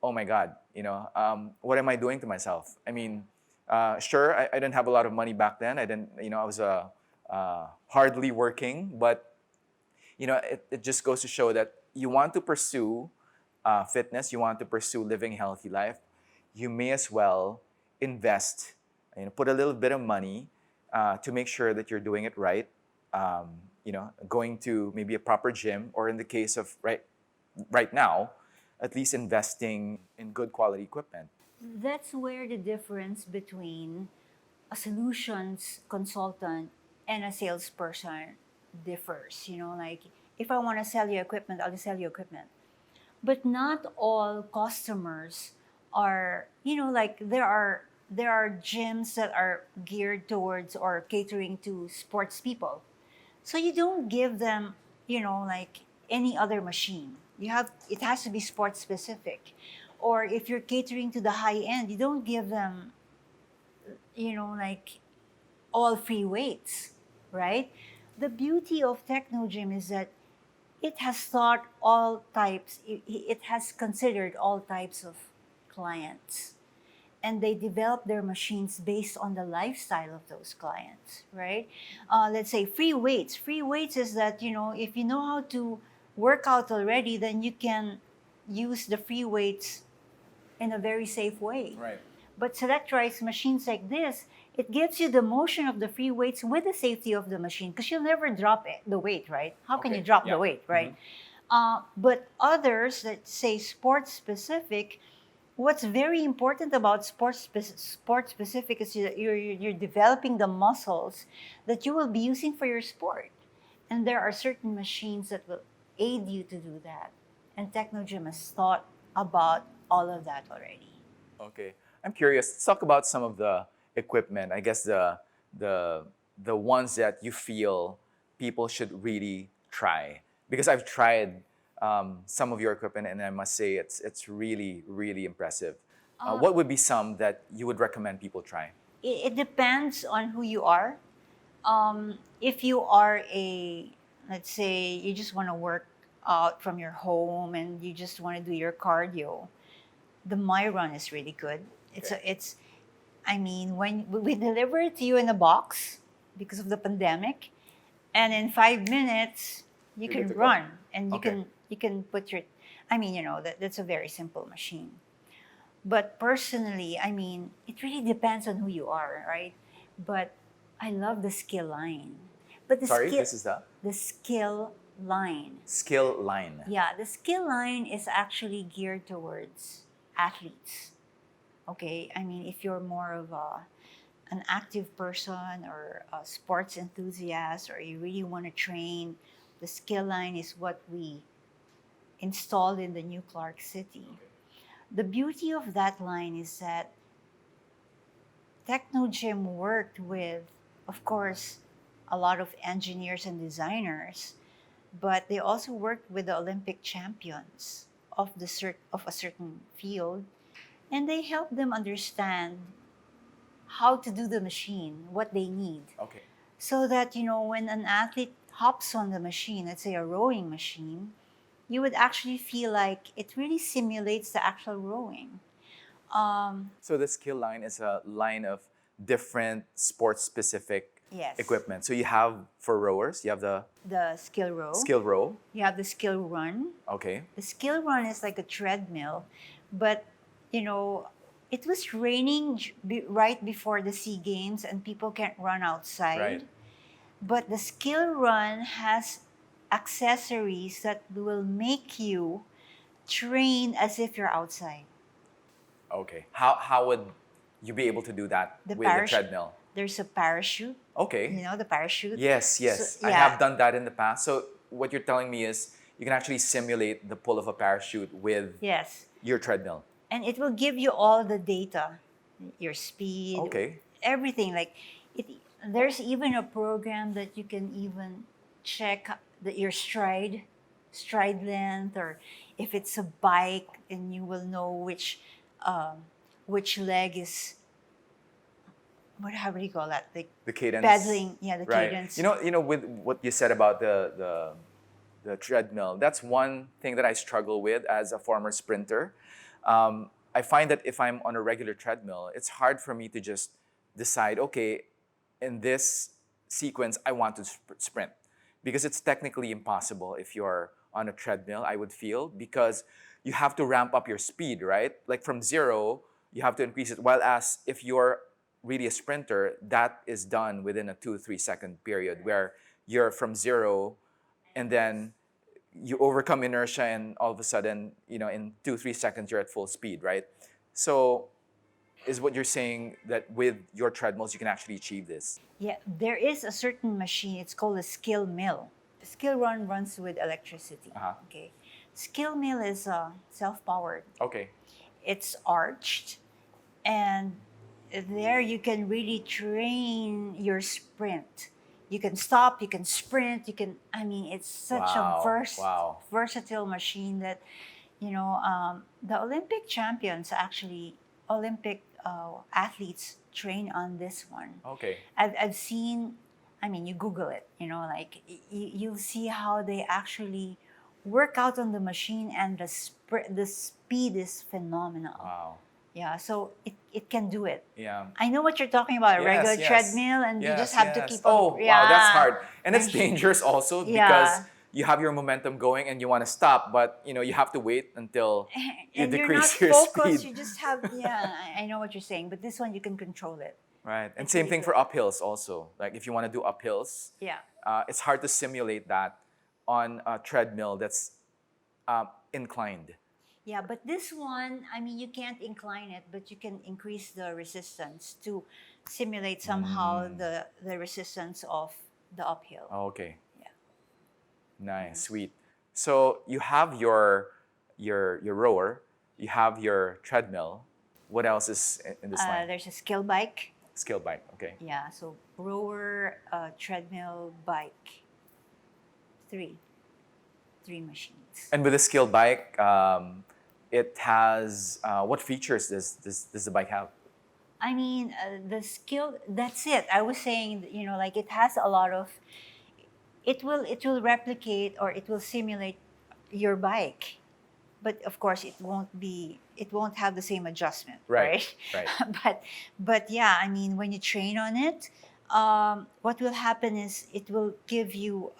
oh my God, what am I doing to myself? I mean, sure, I didn't have a lot of money back then. I didn't, I was hardly working, but it just goes to show that you want to pursue fitness, you want to pursue living a healthy life, you may as well invest, put a little bit of money to make sure that you're doing it right. going to maybe a proper gym, or in the case of right now, at least investing in good quality equipment. That's where the difference between a solutions consultant and a salesperson differs. Like if I want to sell you equipment, I'll just sell you equipment. But not all customers are, like there are gyms that are geared towards or catering to sports people. So you don't give them, like any other machine. It has to be sports specific. Or if you're catering to the high end, you don't give them, like all free weights, right? The beauty of Technogym is that it has thought all types, it has considered all types of clients. And they develop their machines based on the lifestyle of those clients, right? Let's say free weights. Free weights is that, if you know how to work out already, then you can use the free weights in a very safe way. Right. But selectorized machines like this, it gives you the motion of the free weights with the safety of the machine, because you'll never drop the weight, right? How can Okay, you drop yeah. the weight, right? But others that say sports specific, what's very important about sports specific is that you're developing the muscles that you will be using for your sport. And there are certain machines that will aid you to do that. And Technogym has thought about all of that already. Okay, I'm curious. Let's talk about some of the equipment. I guess the ones that you feel people should really try, because I've tried some of your equipment, and I must say it's really, really impressive. What would be some that you would recommend people try? It depends on who you are. If you are let's say you just want to work out from your home and you just want to do your cardio, the MyRun is really good. Okay. I mean, when we deliver it to you in a box because of the pandemic, and in 5 minutes you You're can good to go. run and Okay. you can put your, I mean, that's a very simple machine. But personally, I mean, it really depends on who you are, right? But I love the skill line. But Sorry, this is the skill line. skill line. Yeah, the skill line is actually geared towards athletes. Okay, I mean, if you're more of an active person or a sports enthusiast, or you really want to train, the skill line is what we installed in the new Clark City. The beauty of that line is that Technogym worked with, of course, a lot of engineers and designers, but they also worked with the Olympic champions of of a certain field, and they helped them understand how to do the machine, what they need, Okay. so that when an athlete hops on the machine, let's say a rowing machine, you would actually feel like it really simulates the actual rowing. So the skill line is a line of different sports-specific Yes. equipment. So you have, for rowers, you have the The skill row. skill row. You have the skill run. Okay. The skill run is like a treadmill, but it was raining right before the SEA Games, and people can't run outside. Right. But the skill run has accessories that will make you train as if you're outside. Okay. How would you be able to do that The with a parachute. treadmill? There's a parachute. Okay. The parachute. Yes, yes. So, I yeah. have done that in the past. So what you're telling me is you can actually simulate the pull of a parachute with Yes. your treadmill. And it will give you all the data, your speed, Okay. everything. Like it, there's even a program that you can even check your stride length, or if it's a bike, and you will know which leg is, how do you call that? Like The cadence. pedaling, yeah, the Right. cadence. With what you said about the treadmill, that's one thing that I struggle with as a former sprinter. I find that if I'm on a regular treadmill, it's hard for me to just decide, okay, in this sequence, I want to sprint. Because it's technically impossible if you're on a treadmill, I would feel, because you have to ramp up your speed, right? Like from 0, you have to increase it. While as if you're really a sprinter, that is done within a 2-3 second period, where you're from zero, and then you overcome inertia, and all of a sudden, in 2-3 seconds, you're at full speed, right? So, is what you're saying that with your treadmills, you can actually achieve this? Yeah, there is a certain machine. It's called a skill mill. Skill run runs with electricity. Uh-huh. Okay, skill mill is self-powered. Okay. It's arched, and there you can really train your sprint. You can stop, you can sprint, you can. I mean, it's such a Wow. versatile machine that, the Olympic champions actually, Olympic athletes train on this one. Okay. I've seen, I mean, you Google it, like you'll see how they actually work out on the machine, and the speed is phenomenal. Wow. Yeah, so it can do it. Yeah. I know what you're talking about, a regular Yes. treadmill, and you just Yes, have to yes. keep Oh, on. wow, that's hard. And it's And- dangerous also because Yeah. you have your momentum going and you want to stop, but you have to wait until you and you're not decrease your focused, speed. you just have, yeah, I know what you're saying, but this one you can control it. Right. And It's same really thing for uphills also. Like if you want to do uphills, Yeah. it's hard to simulate that on a treadmill that's inclined. Yeah, but this one, I mean, you can't incline it, but you can increase the resistance to simulate somehow the resistance of the uphill. Oh, okay. Yeah. Nice, sweet. So you have your rower, you have your treadmill. What else is in this line? There's a skill bike. Skill bike. Okay. Yeah, so rower, treadmill, bike. Three machines. And with the skill bike, it has what features does the bike have? I mean, the skill, that's it. I was saying, like it has a lot of, it will replicate, or it will simulate your bike. But of course, it won't have the same adjustment, right? Right. But yeah, I mean, when you train on it, what will happen is it will give you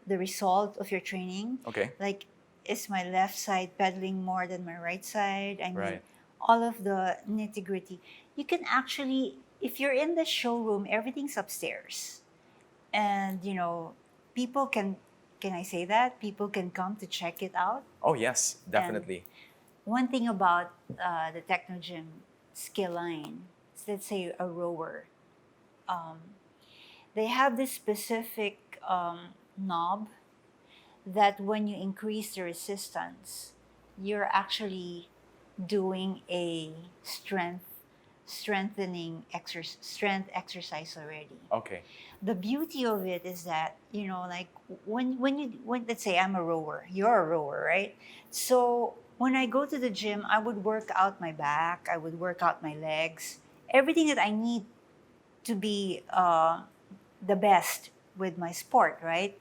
the result of your training. Okay. Like, is my left side pedaling more than my right side? I mean, Right. all of the nitty gritty. You can actually, if you're in the showroom, everything's upstairs, and people can I say that people can come to check it out. Oh yes, definitely. One thing about the Technogym skill line is, let's say a rower, they have this specific knob that when you increase the resistance, you're actually doing a strength exercise already. Okay. The beauty of it is that, like when let's say I'm a rower, you're a rower, right? So when I go to the gym, I would work out my back, I would work out my legs, everything that I need to be the best with my sport, right?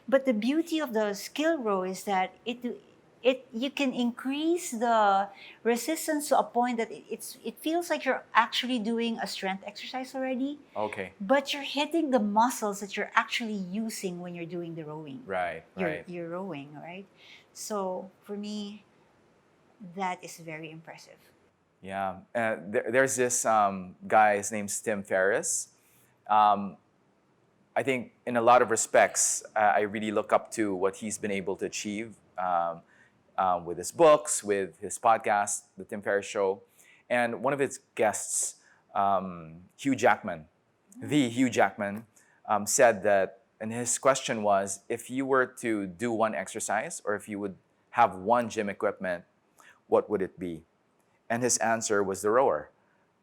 But the beauty of the skill row is that you can increase the resistance to a point that it feels like you're actually doing a strength exercise already, Okay. but you're hitting the muscles that you're actually using when you're doing the rowing. Right. Right. You're rowing, right? So for me, that is very impressive. Yeah. There's this guy. His name's Tim Ferriss. I think in a lot of respects, I really look up to what he's been able to achieve. With his books, with his podcast, The Tim Ferriss Show. And one of his guests, Hugh Jackman, said that, and his question was, if you were to do one exercise, or if you would have one gym equipment, what would it be? And his answer was the rower,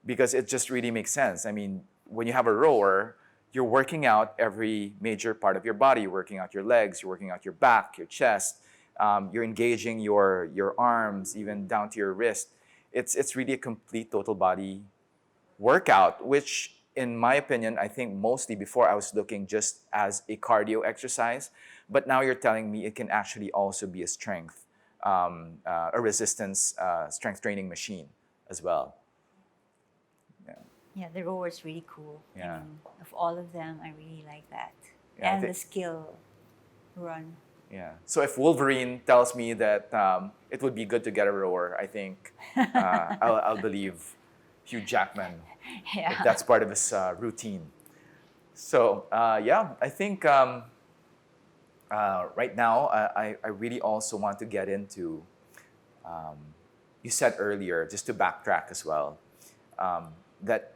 because it just really makes sense. I mean, when you have a rower, you're working out every major part of your body. You're working out your legs, you're working out your back, your chest. You're engaging your arms, even down to your wrist. It's really a complete total body workout, which in my opinion, I think mostly before I was looking just as a cardio exercise, but now you're telling me it can actually also be a strength, a resistance strength training machine as well. Yeah, the rower is really cool. Yeah. Of all of them, I really like that. Yeah, I And think- the skill run. Yeah. So if Wolverine tells me that it would be good to get a rower, I think I'll believe Hugh Jackman Yeah. if that's part of his routine. So yeah, I think right now I really also want to get into, um, you said earlier, just to backtrack as well, that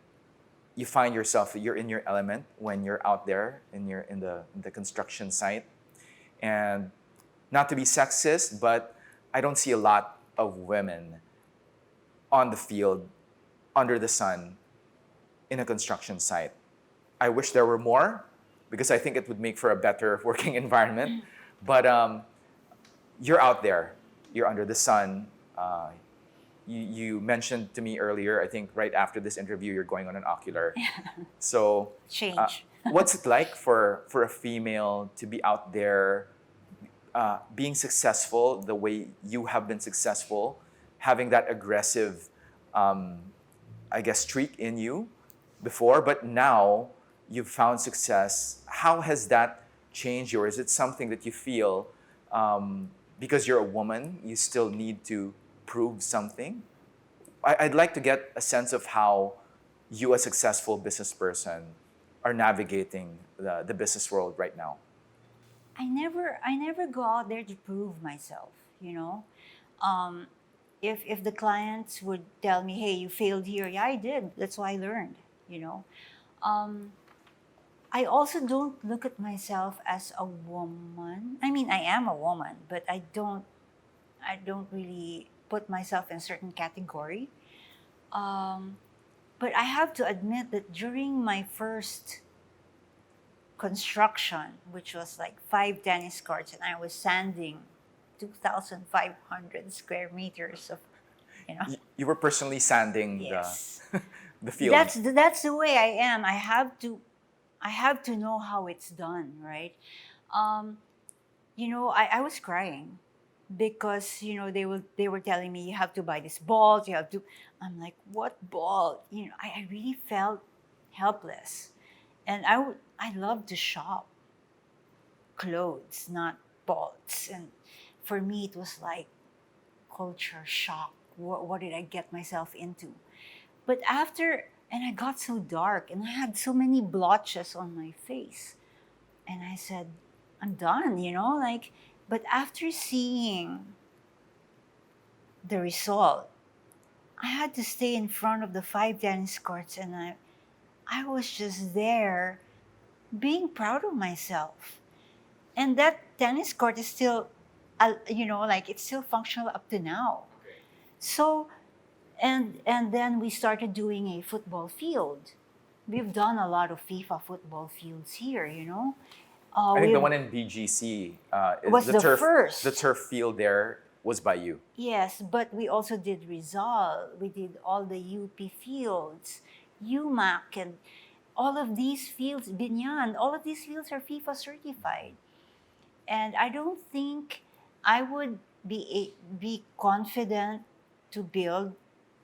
you find yourself, you're in your element when you're out there in the construction site. And not to be sexist, but I don't see a lot of women on the field under the sun in a construction site. I wish there were more because I think it would make for a better working environment. But you're out there, you're under the sun. You mentioned to me earlier, I think right after this interview, you're going on an ocular. So, Change. what's it like for a female to be out there, being successful the way you have been successful, having that aggressive, I guess, streak in you before, but now you've found success? How has that changed you? Or is it something that you feel, because you're a woman, you still need to prove something? I'd like to get a sense of how you, a successful business person, are navigating the business world right now. I never go out there to prove myself, you know. Um, if the clients would tell me, hey, you failed here, yeah, I did. That's why I learned, you know. Um, I also don't look at myself as a woman. I mean, I am a woman, but I don't really put myself in a certain category. Um, but I have to admit that during my first construction, which was like 5 tennis courts, and I was sanding 2,500 square meters of, you know. You were personally sanding Yes, the field. that's the way I am. I have to know how it's done, right? Um, I was crying because they were telling me you have to buy this ball. You have to. I'm like, what ball? I really felt helpless, and I love to shop clothes, not balls. And for me, it was like culture shock. What did I get myself into? But and I got so dark, and I had so many blotches on my face, and I said, I'm done. But after seeing the result, I had to stay in front of the 5 tennis courts, and I was just there being proud of myself. And that tennis court is still, it's still functional up to now. So, and then we started doing a football field. We've done a lot of FIFA football fields here, I think the we've one in BGC, is was the first. the turf field there was by you. Yes, but we also did Rizal. We did all the UP fields, UMAC, and all of these fields, Binyan, all of these fields are FIFA certified. And I don't think I would be confident to build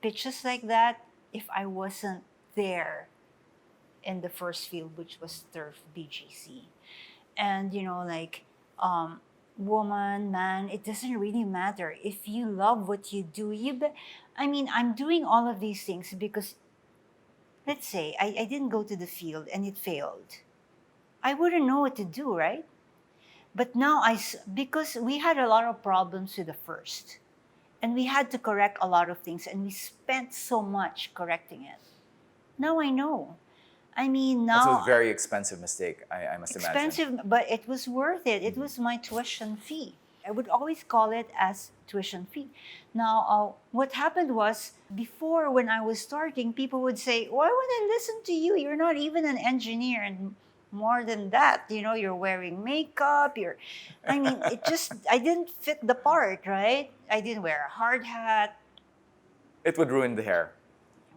pitches like that if I wasn't there in the first field, which was Turf BGC. And um, woman, man, it doesn't really matter. If you love what you do, I mean, I'm doing all of these things because, let's say, I didn't go to the field and it failed. I wouldn't know what to do, right? But now because we had a lot of problems with the first, and we had to correct a lot of things, and we spent so much correcting it. Now I know. I mean, That's a now very expensive mistake, I must imagine. expensive, but it was worth it. It was my tuition fee. I would always call it as tuition fee. Now, what happened was before when I was starting, people would say, "Why would I listen to you? You're not even an engineer." And more than that, you're wearing makeup. I mean, I didn't fit the part, right? I didn't wear a hard hat. It would ruin the hair,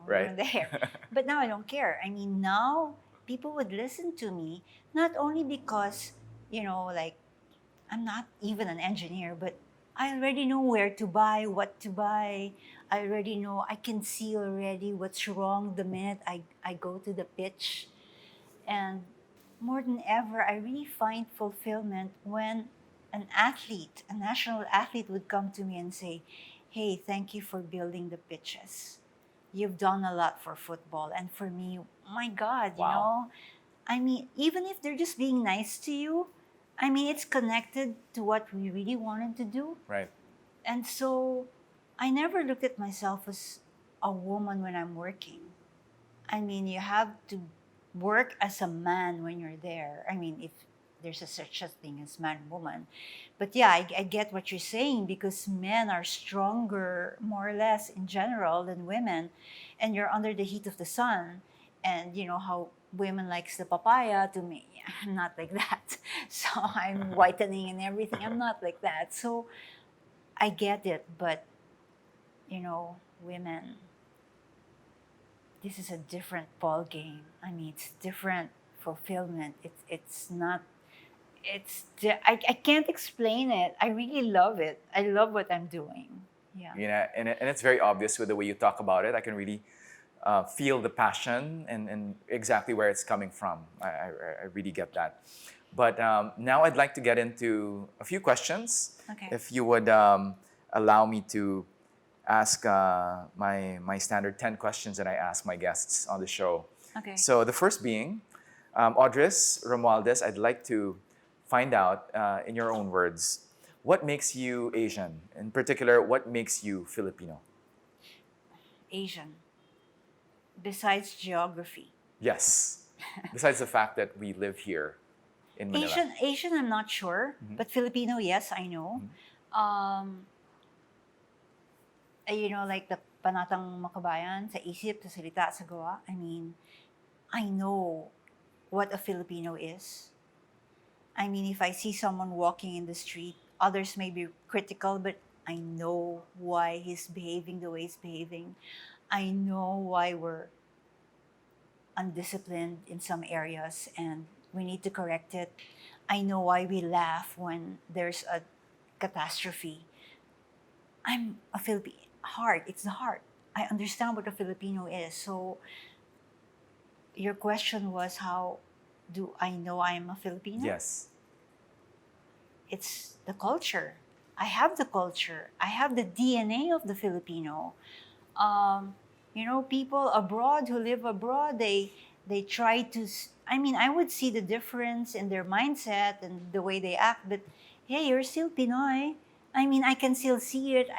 right? There. But now I don't care. I mean, now people would listen to me, not only because, like, I'm not even an engineer, but I already know where to buy, what to buy. I already know, I can see already what's wrong the minute I go to the pitch. And more than ever, I really find fulfillment when an athlete, a national athlete, would come to me and say, hey, thank you for building the pitches. You've done a lot for football. And for me, my God, Wow. I mean, even if they're just being nice to you, I mean, it's connected to what we really wanted to do. Right. And so I never looked at myself as a woman when I'm working. I mean, you have to work as a man when you're there. I mean, if there's such a thing as man woman. But yeah, I get what you're saying because men are stronger, more or less, in general than women. And you're under the heat of the sun. And you know how women likes the papaya to me. I'm not like that. So I'm whitening and everything. I'm not like that. So I get it, but you know, women, this is a different ball game. I mean, it's different fulfillment. It's not. I can't explain it. I really love it. I love what I'm doing. Yeah. And it's very obvious with the way you talk about it. I can really feel the passion and exactly where it's coming from. I really get that. But now I'd like to get into a few questions. Okay. If you would allow me to ask my standard 10 questions that I ask my guests on the show. Okay. So the first being, Audris, Romualdez, I'd like to find out in your own words, what makes you Asian? In particular, what makes you Filipino? Asian. Besides geography. Yes. Besides the fact that we live here in Manila. Asian, I'm not sure, but Filipino, yes, I know. You know, like the panatang makabayan, sa isip, sa salita, sa gawa. I mean, I know what a Filipino is. I mean, if I see someone walking in the street, others may be critical, but I know why he's behaving the way he's behaving. I know why we're undisciplined in some areas and we need to correct it. I know why we laugh when there's a catastrophe. I'm a Filipino. Heart, it's the heart. I understand what a Filipino is. So, your question was how do I know I'm a Filipino? Yes. It's the culture. I have the culture. I have the DNA of the Filipino. You know, people abroad who live abroad, they try to. I mean, I would see the difference in their mindset and the way they act. But hey, you're still Pinoy. I mean, I can still see it.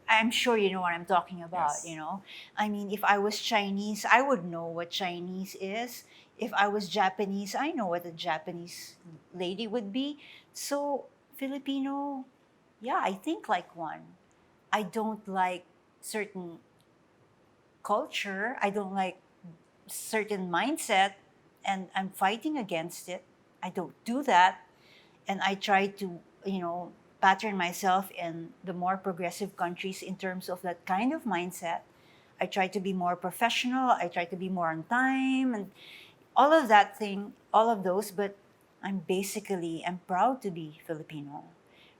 I'm sure you know what I'm talking about, Yes. you know. I mean, if I was Chinese, I would know what Chinese is. If I was Japanese, I know what a Japanese lady would be. So, Filipino, yeah, I think like one. I don't like certain culture. I don't like certain mindset, and I'm fighting against it. I don't do that. And I try to, you know, pattern myself in the more progressive countries in terms of that kind of mindset. I try to be more professional. I try to be more on time and all of that thing, all of those. But I'm proud to be Filipino.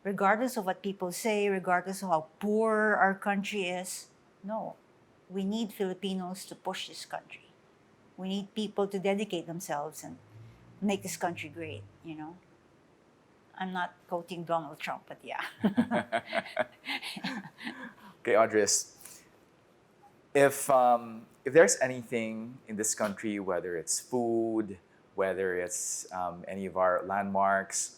Regardless of what people say, regardless of how poor our country is, no, we need Filipinos to push this country. We need people to dedicate themselves and make this country great, you know? I'm not quoting Donald Trump, but yeah. Okay, Audris. If there's anything in this country, whether it's food, whether it's any of our landmarks,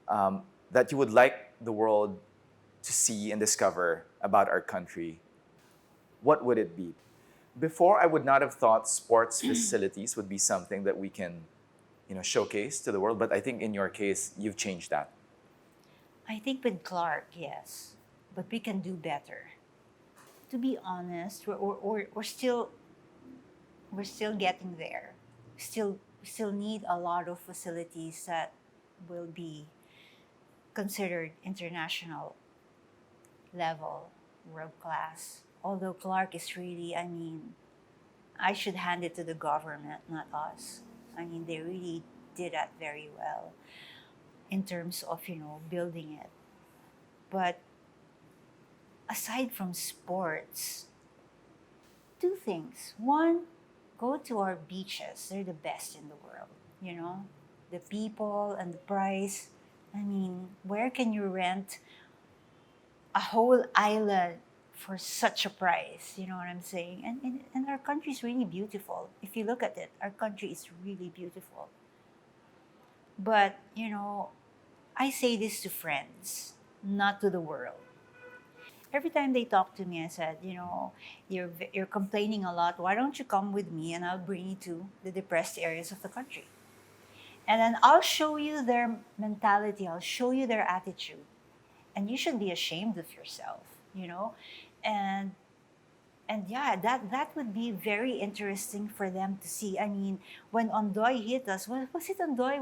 that you would like the world to see and discover about our country, what would it be? Before, I would not have thought sports facilities would be something that we can, showcase to the world. But I think in your case, you've changed that. I think with Clark, yes, but we can do better. To be honest, we're still getting there. We still need a lot of facilities that will be considered international level, world class. Although Clark is really, I mean, I should hand it to the government, not us. I mean, they really did that very well in terms of, building it. But aside from sports, two things. One, go to our beaches. They're the best in the world, you know? The people and the price. I mean, where can you rent a whole island for such a price. You know what I'm saying? And our country is really beautiful. If you look at it, our country is really beautiful. But, I say this to friends, not to the world. Every time they talk to me, I said, you're complaining a lot. Why don't you come with me and I'll bring you to the depressed areas of the country? And then I'll show you their mentality, I'll show you their attitude. And you should be ashamed of yourself, you know? And yeah, that would be very interesting for them to see. I mean, when Ondoy hit us, was it Ondoy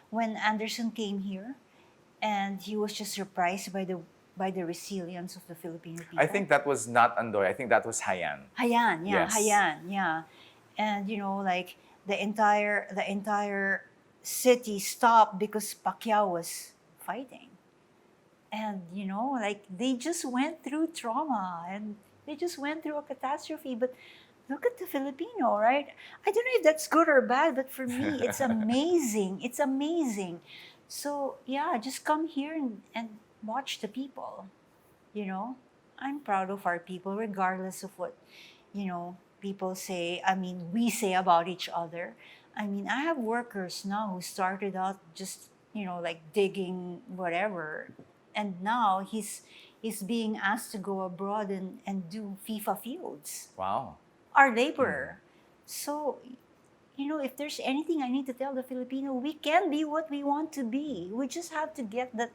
when Anderson came here and he was just surprised by the resilience of the Filipino people? I think that was not Andoy. I think that was Hayan. Hayan, yeah, Yes. Hayan, yeah. And like the entire city stopped because Pacquiao was fighting. And like they just went through trauma and they just went through a catastrophe. But look at the Filipino, right? I don't know if that's good or bad, but for me it's amazing. It's amazing. So yeah, just come here and watch the people. I'm proud of our people regardless of what people say. I mean, we say about each other. I mean, I have workers now who started out just like digging whatever, and now he's being asked to go abroad and do FIFA fields. Wow. Our laborer. So if there's anything I need to tell the Filipino, we can be what we want to be. We just have to get that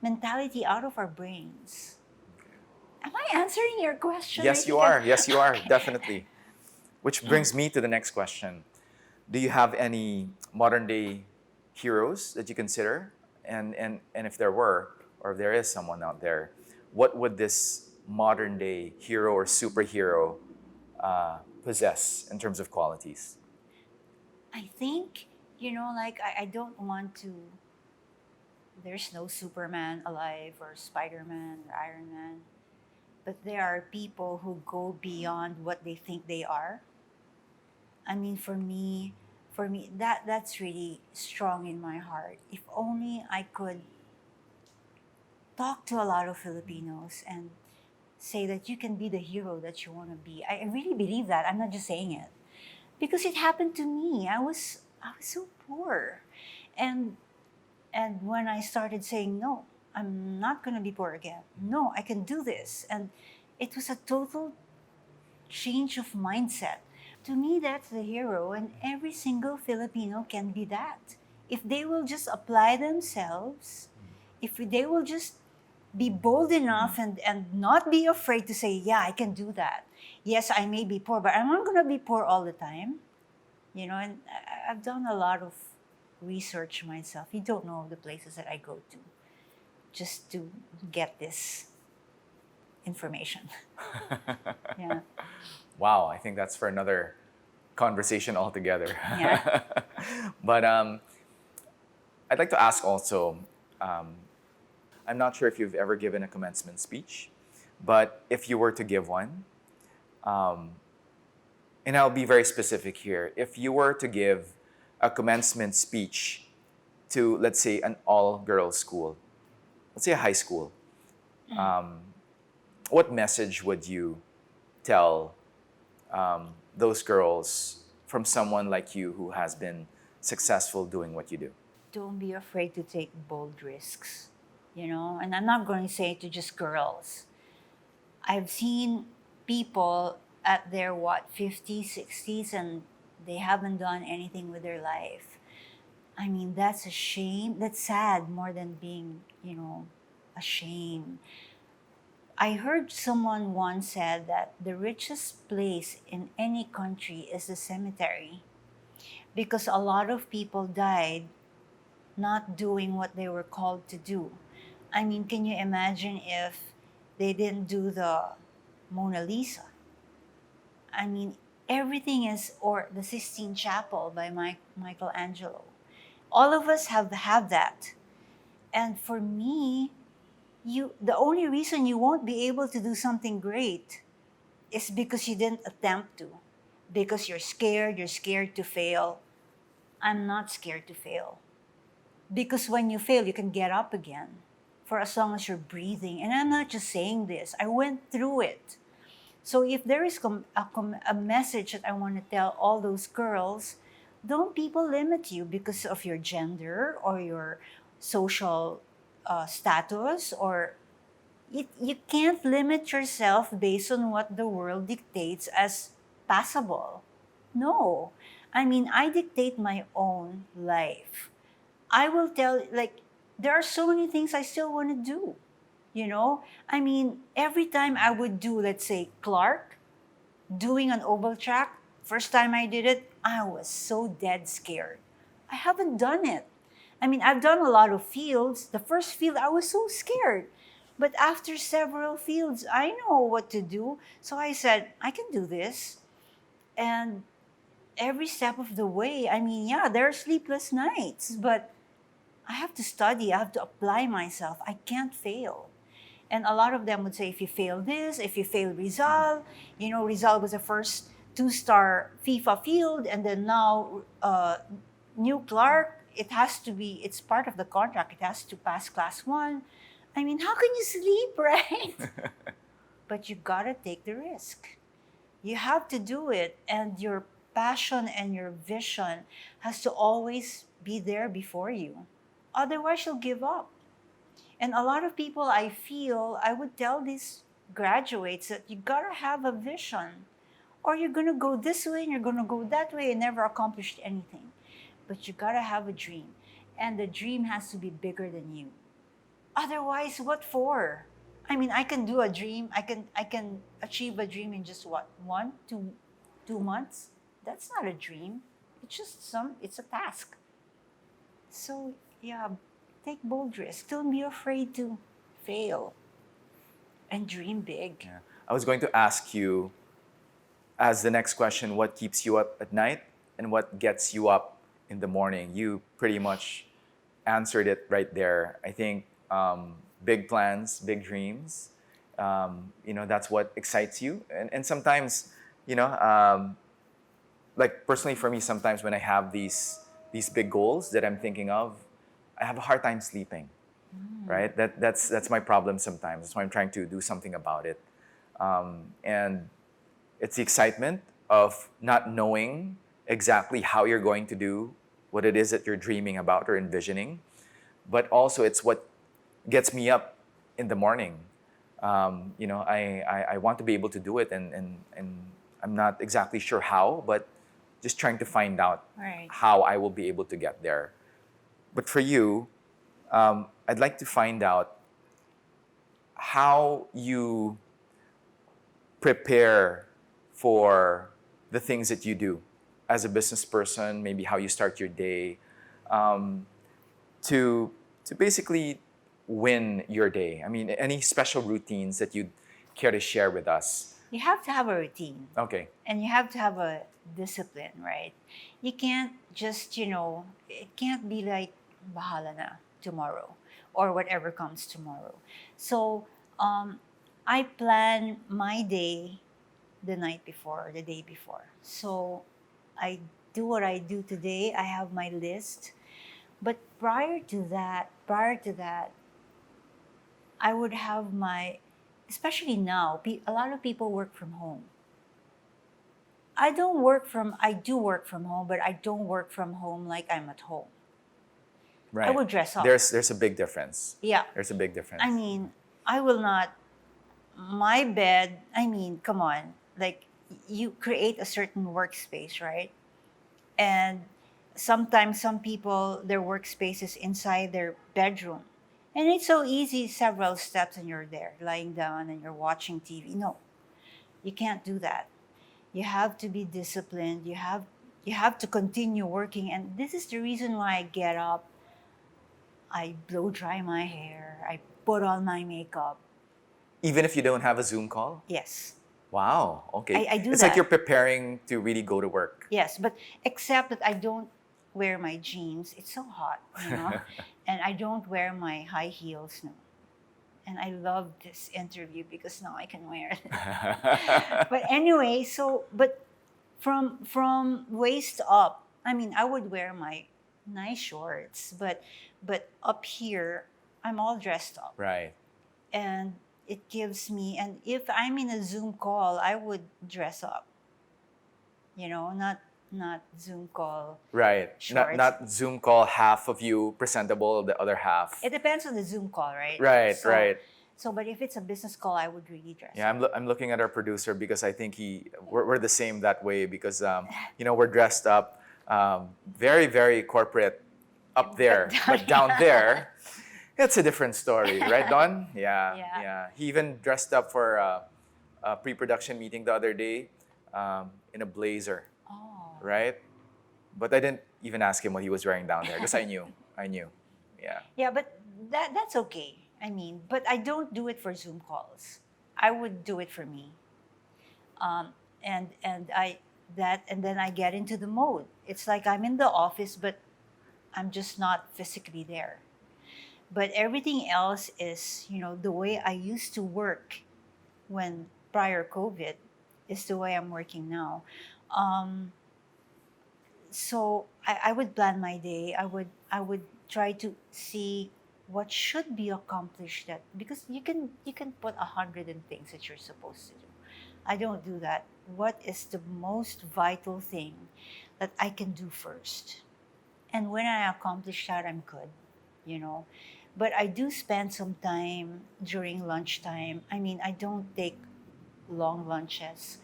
mentality out of our brains. Am I answering your question? Yes, I you think are. Yes, you are. Definitely. Which brings me to the next question. Do you have any modern day heroes that you consider? And if there were, or if there is someone out there, what would this modern day hero or superhero possess in terms of qualities? I think, like I don't want to. There's no Superman alive or Spider-Man or Iron Man. But there are people who go beyond what they think they are. I mean, for me, that's really strong in my heart. If only I could talk to a lot of Filipinos and say that you can be the hero that you want to be. I really believe that. I'm not just saying it because it happened to me. I was so poor, and when I started saying no, I'm not going to be poor again. No, I can do this, and it was a total change of mindset. To me, that's the hero, and every single Filipino can be that. If they will just apply themselves, if they will just be bold enough and not be afraid to say, yeah, I can do that. Yes, I may be poor, but I'm not going to be poor all the time. And I've done a lot of research myself. You don't know the places that I go to just to get this information. Yeah. Wow, I think that's for another conversation altogether. Yeah. But I'd like to ask also, I'm not sure if you've ever given a commencement speech, but if you were to give one, and I'll be very specific here, if you were to give a commencement speech to, let's say, an all-girls school, let's say a high school, what message would you tell those girls from someone like you who has been successful doing what you do? Don't be afraid to take bold risks, and I'm not going to say it to just girls. I've seen people at their 50s, 60s, and they haven't done anything with their life. I mean, that's a shame. That's sad more than being, a shame. I heard someone once said that the richest place in any country is the cemetery because a lot of people died not doing what they were called to do. I mean, can you imagine if they didn't do the Mona Lisa? I mean, everything is, or the Sistine Chapel by Michelangelo. All of us have that. And for me, the only reason you won't be able to do something great is because you didn't attempt to. Because you're scared to fail. I'm not scared to fail. Because when you fail, you can get up again. for as long as you're breathing. And I'm not just saying this, I went through it. So if there is a message that I want to tell all those girls, don't people limit you because of your gender or your social status, or you can't limit yourself based on what the world dictates as passable. No. I mean, I dictate my own life. I will tell, like, there are so many things I still want to do. You know, I mean, every time I would do, let's say, Clark, doing an oval track, first time I did it, I was so dead scared. I haven't done it. I mean, I've done a lot of fields. The first field, I was so scared. But after several fields, I know what to do. So I said, I can do this. And every step of the way, I mean, yeah, there are sleepless nights, but I have to study, I have to apply myself. I can't fail. And a lot of them would say, if you fail this, if you fail Rizal, you know, Rizal was the first 2-star FIFA field, and then now New Clark, it has to be, it's part of the contract, it has to pass class 1. I mean, how can you sleep, right? But you gotta take the risk. You have to do it, and your passion and your vision has to always be there before you. Otherwise, you'll give up. And a lot of people, I feel, I would tell these graduates that you gotta have a vision, or you're gonna go this way and you're gonna go that way and never accomplish anything. But you gotta have a dream, and the dream has to be bigger than you. Otherwise, what for? I mean, I can do a dream. I can achieve a dream in just what, 2 months. That's not a dream. It's just it's a task. So yeah, take bold risks. Don't be afraid to fail, and dream big. Yeah. I was going to ask you, as the next question, what keeps you up at night and what gets you up in the morning? You pretty much answered it right there. I think big plans, big dreams, that's what excites you. And sometimes, like personally for me, sometimes when I have these big goals that I'm thinking of, I have a hard time sleeping, right? That's my problem sometimes. That's why I'm trying to do something about it. And it's the excitement of not knowing exactly how you're going to do what it is that you're dreaming about or envisioning, but also it's what gets me up in the morning. I want to be able to do it, and I'm not exactly sure how, but just trying to find out Right. how I will be able to get there. But for you, I'd like to find out how you prepare for the things that you do as a business person, maybe how you start your day, to basically win your day. I mean, any special routines that you'd care to share with us? You have to have a routine, Okay. and you have to have a discipline, right? You can't just, it can't be like, bahala na tomorrow, or whatever comes tomorrow. So I plan my day the night before, the day before. So I do what I do today. I have my list. But prior to that, I would have especially now, a lot of people work from home. I do work from home, but I don't work from home like I'm at home. Right. I would dress up. There's a big difference. Yeah. There's a big difference. I mean, I will not, my bed, I mean, come on. Like, you create a certain workspace, right? And sometimes some people, their workspace is inside their bedroom. And it's so easy, several steps, and you're there, lying down and you're watching TV. No, you can't do that. You have to be disciplined. You have to continue working. And this is the reason why I get up. I blow dry my hair. I put on my makeup. Even if you don't have a Zoom call? Yes. Wow. Okay. I do it's that. like you're preparing to really go to work. Yes, but except that I don't wear my jeans. It's so hot, and I don't wear my high heels now. And I love this interview because now I can wear it. But anyway, but from waist up, I mean, I would wear my nice shorts, but up here, I'm all dressed up. Right. And it gives me, and if I'm in a Zoom call, I would dress up. Not Zoom call Right. Not shorts. not Zoom call, half of you presentable, the other half. It depends on the Zoom call, right? Right, So, right. So, but if it's a business call, I would really dress Yeah, up. I'm looking at our producer because I think we're the same that way because we're dressed up, very very corporate up there, but down there, it's a different story, right, Don? Yeah, Yeah. yeah. He even dressed up for a pre-production meeting the other day, in a blazer, Oh. right? But I didn't even ask him what he was wearing down there because I knew, yeah. Yeah, but that's okay. I mean, but I don't do it for Zoom calls. I would do it for me. And I that and then I get into the mode. It's like I'm in the office, but I'm just not physically there. But everything else is, the way I used to work when prior COVID is the way I'm working now. Um, so I would plan my day. I would try to see what should be accomplished, that because you can put 100 things that you're supposed to do. I don't do that. What is the most vital thing that I can do first? And when I accomplish that, I'm good, you know. But I do spend some time during lunchtime. I mean, I don't take long lunches.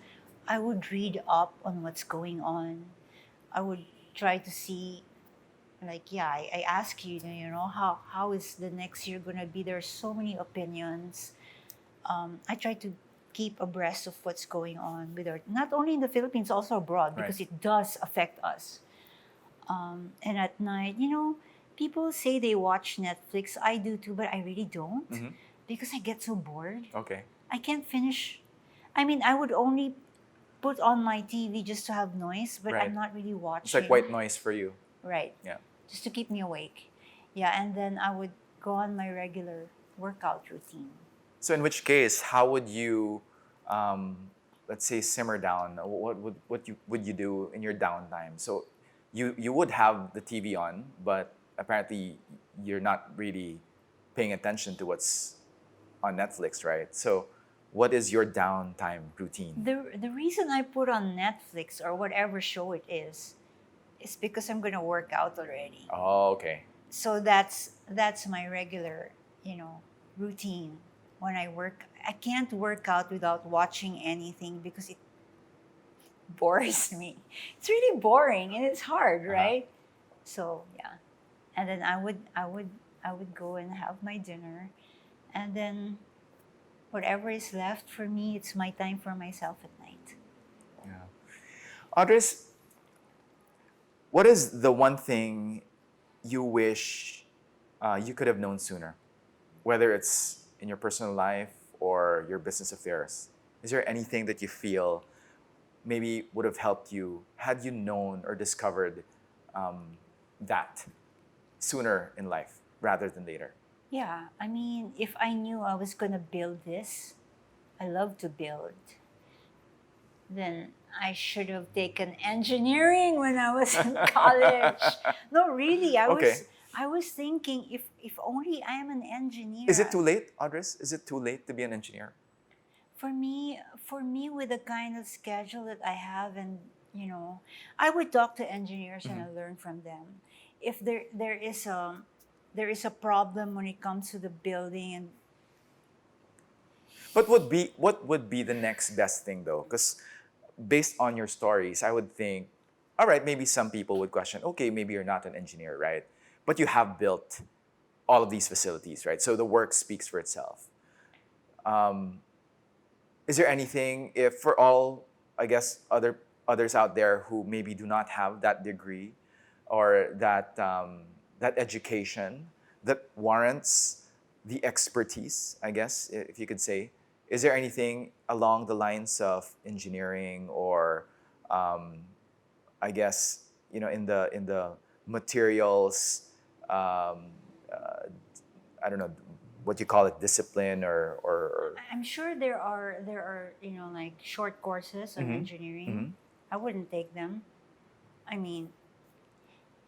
I would read up on what's going on. I would try to see, like, yeah, I ask you, how is the next year gonna be? There's so many opinions. I try to keep abreast of what's going on with not only in the Philippines, also abroad, because Right. it does affect us. And at night, people say they watch Netflix. I do too, but I really don't Mhm. because I get so bored. Okay. I can't finish. I mean, I would only put on my TV just to have noise, but Right. I'm not really watching. It's like white noise for you. Right. Yeah. Just to keep me awake. Yeah, and then I would go on my regular workout routine. So in which case, how would you, let's say, simmer down? What would you do in your downtime? So you would have the TV on, but apparently you're not really paying attention to what's on Netflix, right? So what is your downtime routine? The reason I put on Netflix or whatever show it is because I'm gonna work out already. Oh, okay. So that's my regular, routine when I work. I can't work out without watching anything because it bores me. It's really boring and it's hard, right? So yeah, and then I would go and have my dinner, and then whatever is left for me, it's my time for myself at night. Yeah. Audris, what is the one thing you wish you could have known sooner? Whether it's in your personal life or your business affairs. Is there anything that you feel maybe would have helped you had you known or discovered that sooner in life rather than later? Yeah, I mean, if I knew I was gonna build this, I love to build, then I should have taken engineering when I was in college. No, really, Okay. I was thinking if only I am an engineer. Is it too late, Audris? Is it too late to be an engineer? For me, with the kind of schedule that I have, and I would talk to engineers and I learn from them. If there is a problem when it comes to the building, and What would be the next best thing though? Because based on your stories, I would think, all right, maybe some people would question, okay, maybe you're not an engineer, right? But you have built all of these facilities, right? So the work speaks for itself. Is there anything, if for all, I guess, others out there who maybe do not have that degree or that education that warrants the expertise, I guess, if you could say, is there anything along the lines of engineering or, I guess, in the materials, I don't know what you call it, discipline or I'm sure there are like short courses on engineering. I wouldn't take them. I mean,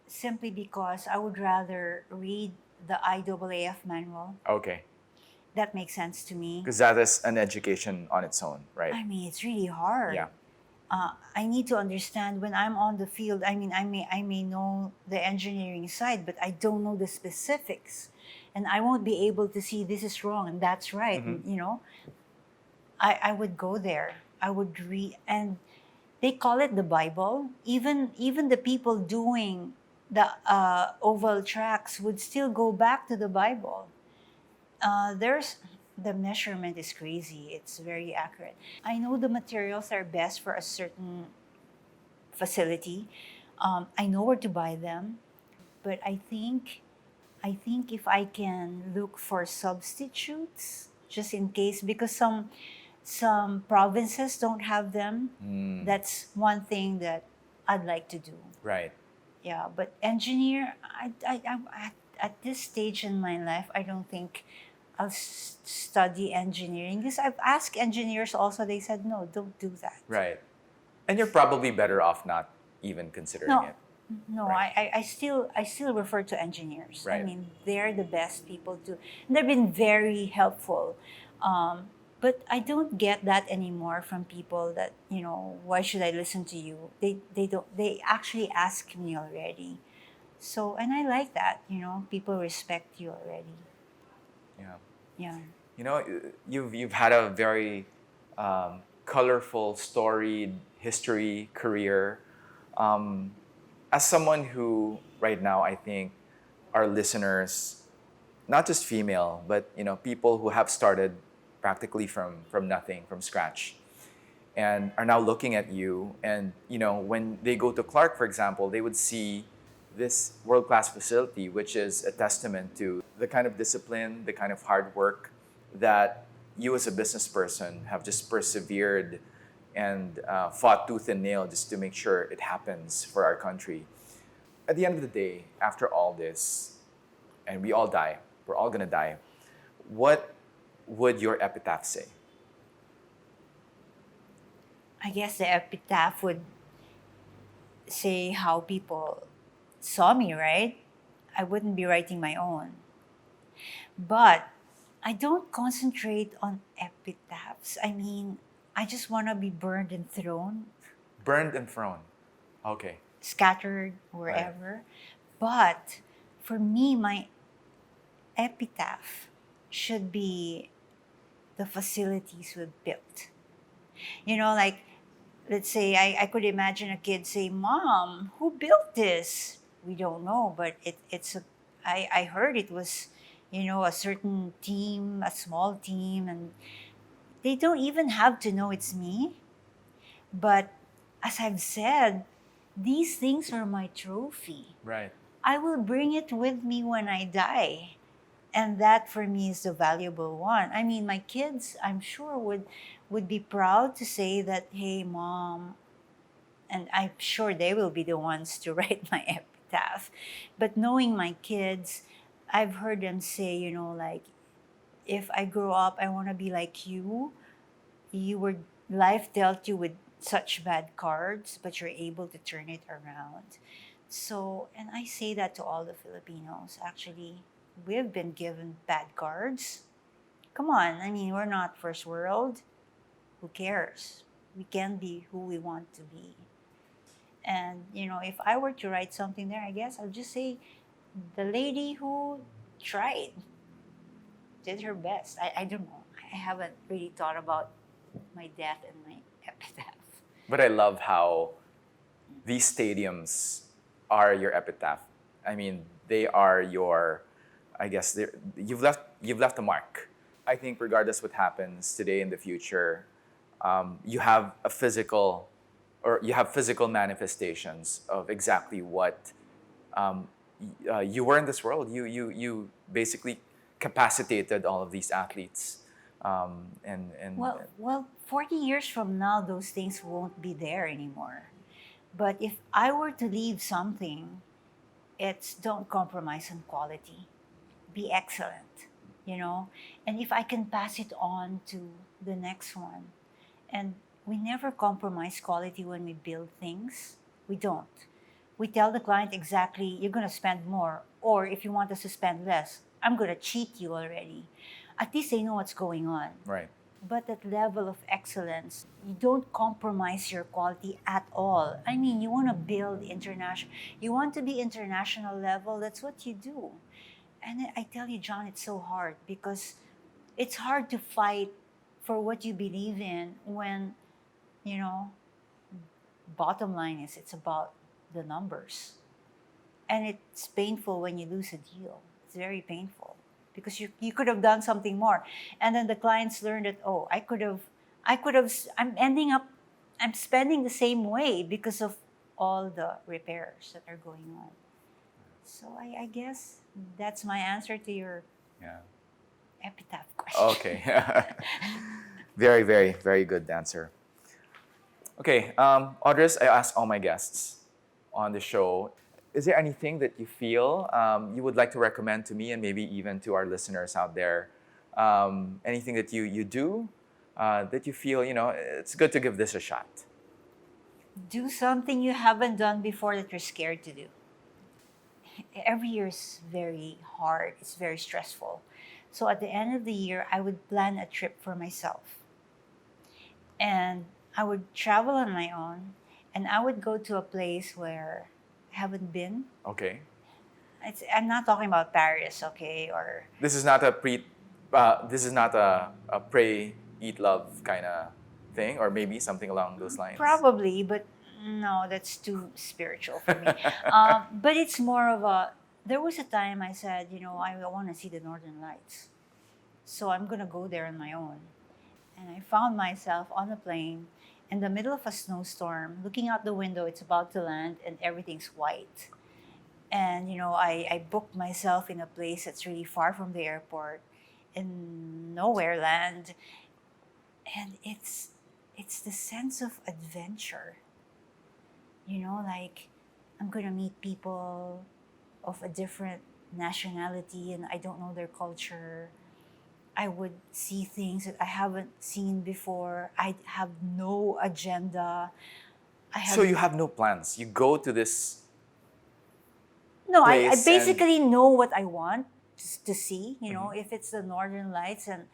simply because I would rather read the IAAF manual. Okay. That makes sense to me. Because that is an education on its own, right? I mean, it's really hard. Yeah. I need to understand when I'm on the field. I mean, I may know the engineering side, but I don't know the specifics, and I won't be able to see this is wrong and that's right. Mm-hmm. And, I would go there. I would read, and they call it the Bible. Even the people doing the oval tracks would still go back to the Bible. There's the measurement is crazy. It's very accurate. I know the materials are best for a certain facility. I know where to buy them, but I think if I can look for substitutes just in case, because some provinces don't have them. That's one thing that I'd like to do. Right. Yeah, but engineer, at this stage in my life, I don't think I'll study engineering, because I've asked engineers also. They said no, don't do that. Right. And you're probably better off not even considering No, it. no, Right. I still refer to engineers. I Right. mean, they're the best people to. And they've been very helpful. But I don't get that anymore from people that, why should I listen to you? They don't. They actually ask me already. So, and I like that. People respect you already. Yeah. Yeah. You've had a very colorful, storied history, career. As someone who, right now, I think our listeners, not just female, but people who have started practically from nothing, from scratch, and are now looking at you, and when they go to Clark, for example, they would see this world-class facility, which is a testament to the kind of discipline, the kind of hard work that you as a business person have just persevered and fought tooth and nail just to make sure it happens for our country. At the end of the day, after all this, and we all die, we're all gonna die, what would your epitaph say? I guess the epitaph would say how people saw me, right? I wouldn't be writing my own. But I don't concentrate on epitaphs. I mean, I just want to be burned and thrown, Burned and thrown. Okay. scattered wherever. But for me, my epitaph should be the facilities we've built. Like, let's say I could imagine a kid say, "Mom, who built this?" We don't know, but I heard it was, a certain team, a small team, and they don't even have to know it's me. But as I've said, these things are my trophy. Right. I will bring it with me when I die. And that for me is the valuable one. I mean, my kids, I'm sure, would be proud to say that, "Hey, Mom," and I'm sure they will be the ones to write my epitaph. But knowing my kids, I've heard them say, like, if I grow up, I want to be like you. Life dealt you with such bad cards, but you're able to turn it around. So, and I say that to all the Filipinos. Actually, we've been given bad cards. Come on, I mean, we're not first world. Who cares? We can be who we want to be. And, if I were to write something there, I guess I'll just say the lady who tried, did her best. I don't know. I haven't really thought about my death and my epitaph. But I love how these stadiums are your epitaph. I mean, they are your, I guess, you've left a mark. I think regardless what happens today in the future, you have physical manifestations of exactly what you were in this world. You basically capacitated all of these athletes, and Well, 40 years from now, those things won't be there anymore. But if I were to leave something, it's don't compromise on quality. Be excellent, And if I can pass it on to the next one. And we never compromise quality when we build things. We don't. we tell the client exactly, you're going to spend more, or if you want us to spend less, I'm going to cheat you already. At least they know what's going on. Right. But that level of excellence, you don't compromise your quality at all. I mean, you want to build international, you want to be international level, that's what you do. And I tell you, John, it's so hard because it's hard to fight for what you believe in when, you know, bottom line is it's about the numbers. And it's painful when you lose a deal. It's very painful because you could have done something more. And then the clients learn that, oh, I'm spending the same way because of all the repairs that are going on. So I guess that's my answer to your Yeah. epitaph question. Okay. Very, very, very good answer. Okay, Audris, I ask all my guests on the show, is there anything that you feel you would like to recommend to me and maybe even to our listeners out there? Anything that you do that you feel, it's good to give this a shot? Do something you haven't done before that you're scared to do. Every year is very hard, it's very stressful. So at the end of the year, I would plan a trip for myself. And I would travel on my own, and I would go to a place where I haven't been. Okay. I'm not talking about Paris, okay, or This is not a pray, eat, love kind of thing, or maybe something along those lines. probably, but no, that's too spiritual for me. But it's more of a. There was a time I said, I want to see the Northern Lights, so I'm gonna go there on my own. And I found myself on a plane in the middle of a snowstorm, looking out the window. It's about to land, and everything's white. And I booked myself in a place that's really far from the airport, in nowhere land, and it's the sense of adventure. Like I'm gonna meet people of a different nationality, and I don't know their culture. I would see things that I haven't seen before. I have no agenda. So you have no plans. You go to this No, I place basically know what I want to see. Mm-hmm. If it's the Northern Lights, and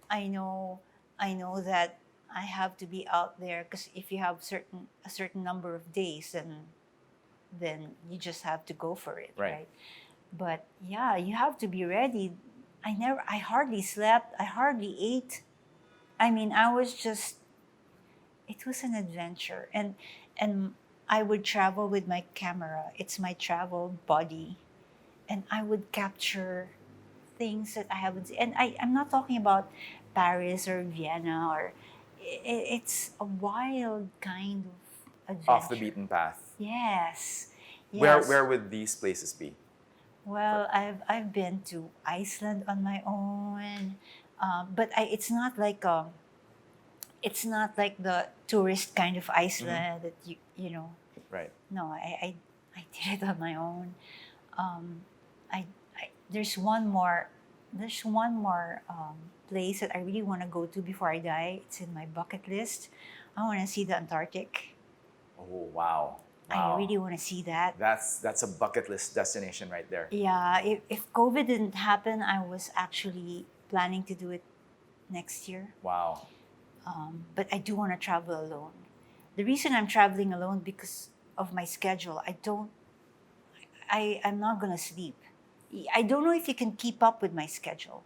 I know that I have to be out there because if you have a certain number of days, then you just have to go for it, Right. right? But yeah, you have to be ready. I hardly slept. I hardly ate. I mean, it was an adventure, and I would travel with my camera. It's my travel buddy, and I would capture things that I haven't seen. And I'm not talking about Paris or Vienna it's a wild kind of adventure. off the beaten path. Yes. Where Yes. where would these places be? Well, I've been to Iceland on my own, but it's not like the tourist kind of Iceland that you know. Right. No, I did it on my own. I there's one more place that I really want to go to before I die. It's in my bucket list. I want to see the Antarctic. Oh wow. I really want to see that. That's a bucket list destination right there. Yeah, if COVID didn't happen, I was actually planning to do it next year. Wow. But I do want to travel alone. The reason I'm traveling alone because of my schedule. I'm not gonna sleep. I don't know if you can keep up with my schedule.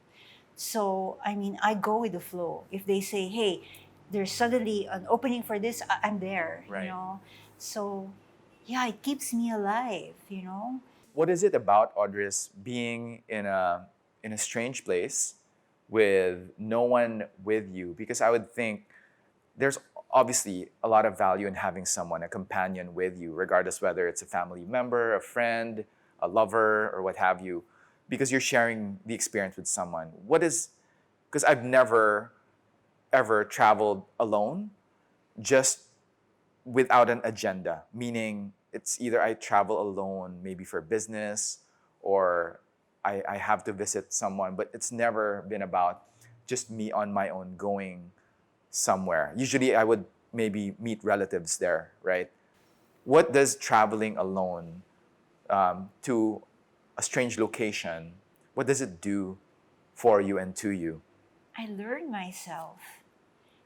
So I mean, I go with the flow. If they say, "Hey, there's suddenly an opening for this," I'm there. Right. So yeah, it keeps me alive. What is it about Audris being in a strange place with no one with you? Because I would think there's obviously a lot of value in having someone, a companion with you, regardless whether it's a family member, a friend, a lover, or what have you, because you're sharing the experience with someone. Because I've never ever traveled alone, just without an agenda, meaning it's either I travel alone, maybe for business, or I have to visit someone, but it's never been about just me on my own going somewhere. Usually I would maybe meet relatives there, right? what does traveling alone to a strange location, what does it do for you and to you? I learn myself.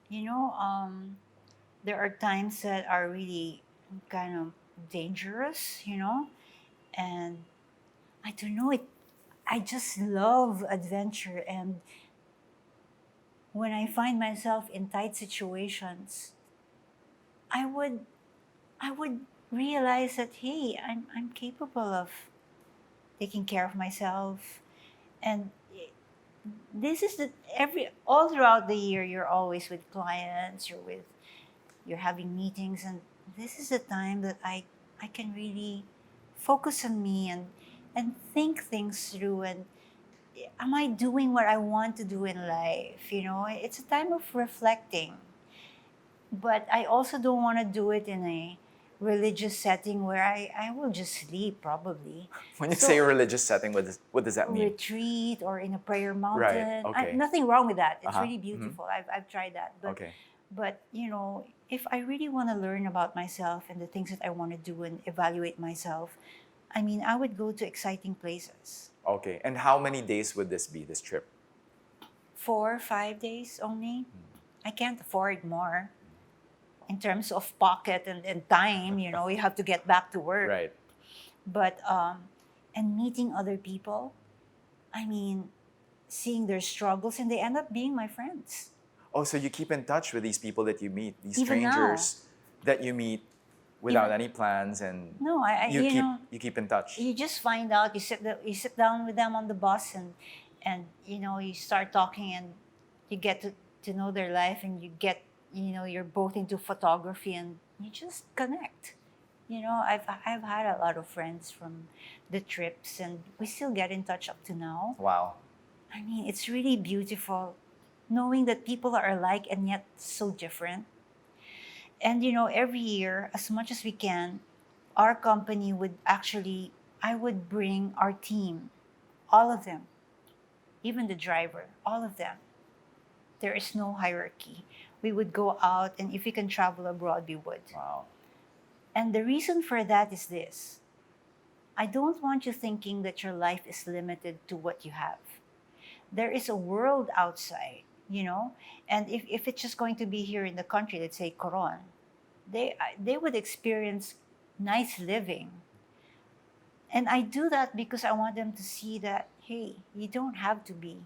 You know, there are times that are really kind of dangerous, and I don't know it. I just love adventure, and when I find myself in tight situations, I would I would realize that hey, I'm capable of taking care of myself, and this is the every all throughout the year you're always with clients, you're having meetings, and this is the time that I can really focus on me and think things through, and am I doing what I want to do in life? It's a time of reflecting, but I also don't want to do it in a religious setting where I will just sleep probably. When you say So religious setting, what does that mean? retreat or in a prayer Right. mountain. Okay. Nothing wrong with that. It's Uh-huh. really beautiful. I've tried that. But Okay. but if I really want to learn about myself and the things that I want to do and evaluate myself, I mean, I would go to exciting places. Okay. And how many days would this be, this trip? 4 or 5 days only. I can't afford more in terms of pocket and time. You have to get back to work. Right. But and meeting other people. I mean, seeing their struggles, and they end up being my friends. Oh, so you keep in touch with these people that you meet, these Even now. strangers that you meet without Even- any plans, and No, you keep in touch. you just find out. You sit down with them on the bus, and you start talking, and you get to know their life, and you're both into photography, and you just connect. I've had a lot of friends from the trips, and we still get in touch up to now. Wow. I mean, it's really beautiful knowing that people are alike and yet so different. And every year, as much as we can, our company I would bring our team, all of them, even the driver, all of them. There is no hierarchy. We would go out, and if we can travel abroad, we would. Wow. And the reason for that is this: I don't want you thinking that your life is limited to what you have. There is a world outside. And if it's just going to be here in the country, let's say Coron, they would experience nice living. And I do that because I want them to see that, hey, you don't have to be,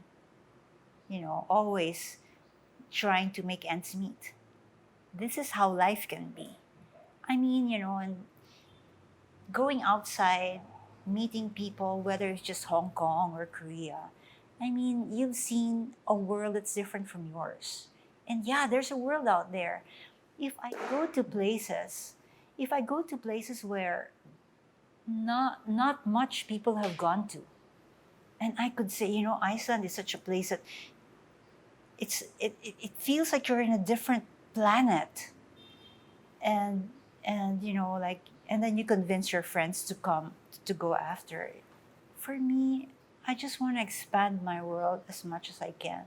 always trying to make ends meet. This is how life can be. I mean, and going outside, meeting people, whether it's just Hong Kong or Korea, I mean, you've seen a world that's different from yours. And yeah, there's a world out there. If I go to places, where not much people have gone to, and I could say, Iceland is such a place that it feels like you're in a different planet. And then you convince your friends to come to go after it. For me, I just want to expand my world as much as I can.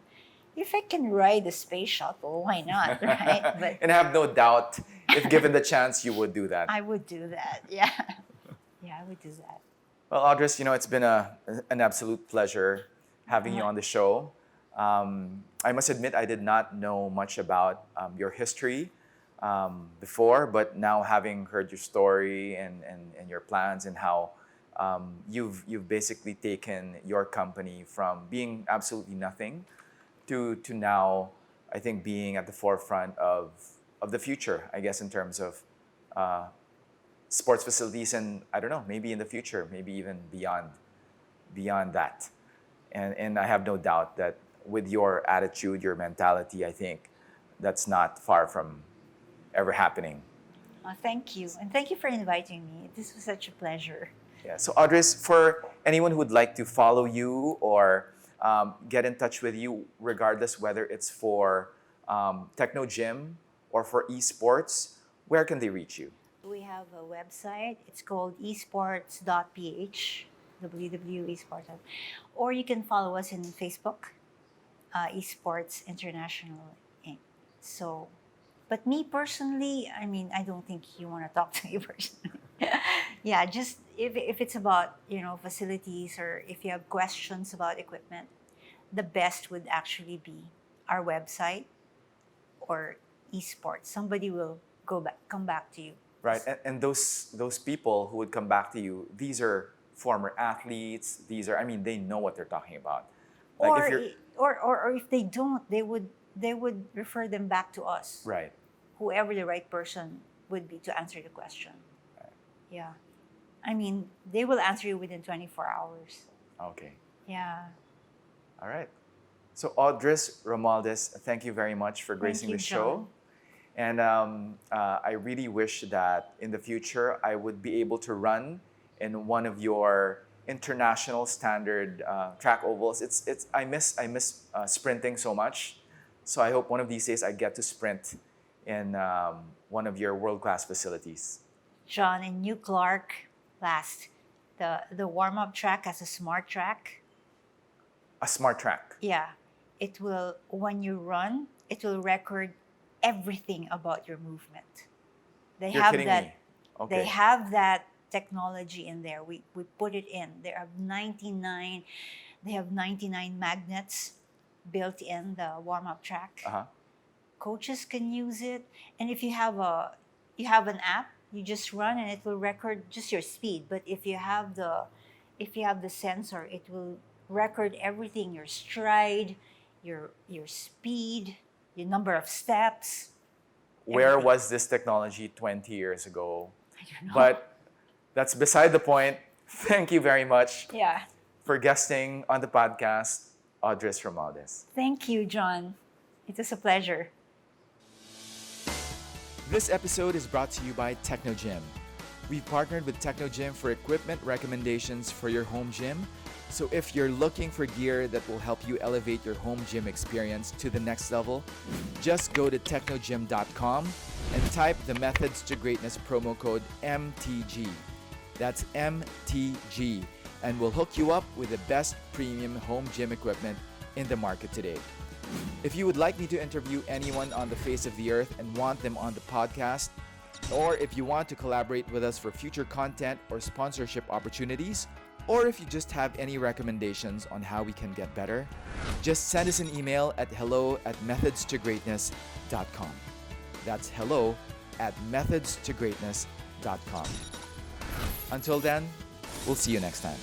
If I can ride a space shuttle, why not, right? But And I have no doubt, if given the chance, you would do that. I would do that. Yeah. Yeah, I would do that. Well, Audris, it's been an absolute pleasure having you on the show. I must admit, I did not know much about your history before, but now having heard your story and your plans and how you've basically taken your company from being absolutely nothing to now, I think, being at the forefront of the future, I guess, in terms of sports facilities, and I don't know, maybe in the future, maybe even beyond that. And I have no doubt that with your attitude, your mentality, I think that's not far from ever happening. Thank you. And thank you for inviting me. This was such a pleasure. Yeah. So Audris, for anyone who would like to follow you or get in touch with you, regardless whether it's for Technogym or for esports, where can they reach you? We have a website. It's called esports.ph, www.esports. Or you can follow us in Facebook, Esports International Inc. So But me personally, I mean, I don't think you want to talk to me personally. Yeah, just if it's about, facilities, or if you have questions about equipment, the best would actually be our website or esports. Somebody will come back to you. Right, and those people who would come back to you, these are former athletes. These are, I mean, they know what they're talking about. Like Or if you're or if they don't, they would refer them back to us. right, Whoever the right person would be to answer the question. Yeah. I mean, they will answer you within 24 hours. okay, Yeah. all right. So Audris, Romualdez, thank you very much for Thank gracing you, the show. John. And I really wish that in the future I would be able to run in one of your international standard track ovals. I miss sprinting so much. So I hope one of these days I get to sprint in one of your world-class facilities. John, in New Clark, last, the warm-up track has a smart track. A smart track. Yeah. It will, when you run, it will record everything about your movement. They You're have kidding that. me. Okay. They have that technology in there. We put it in. There are 99. They have 99 magnets built in the warm-up track. Uh-huh. Coaches can use it, and if you have an app, you just run and it will record just your speed. But if you have the sensor, it will record everything: your stride, your speed, your number of steps. Where Everything. was this technology 20 years ago? I don't know. But that's beside the point. Thank you very much Yeah. for guesting on the podcast, Audris Romualdez. Thank you, John. It was a pleasure. This episode is brought to you by Technogym. We've partnered with Technogym for equipment recommendations for your home gym. So if you're looking for gear that will help you elevate your home gym experience to the next level, just go to technogym.com and type the Methods to Greatness promo code MTG. That's MTG, and we'll hook you up with the best premium home gym equipment in the market today. If you would like me to interview anyone on the face of the earth and want them on the podcast, or if you want to collaborate with us for future content or sponsorship opportunities, or if you just have any recommendations on how we can get better, just send us an email at hello@methodstogreatness.com. That's hello@methodstogreatness.com. Until then, we'll see you next time.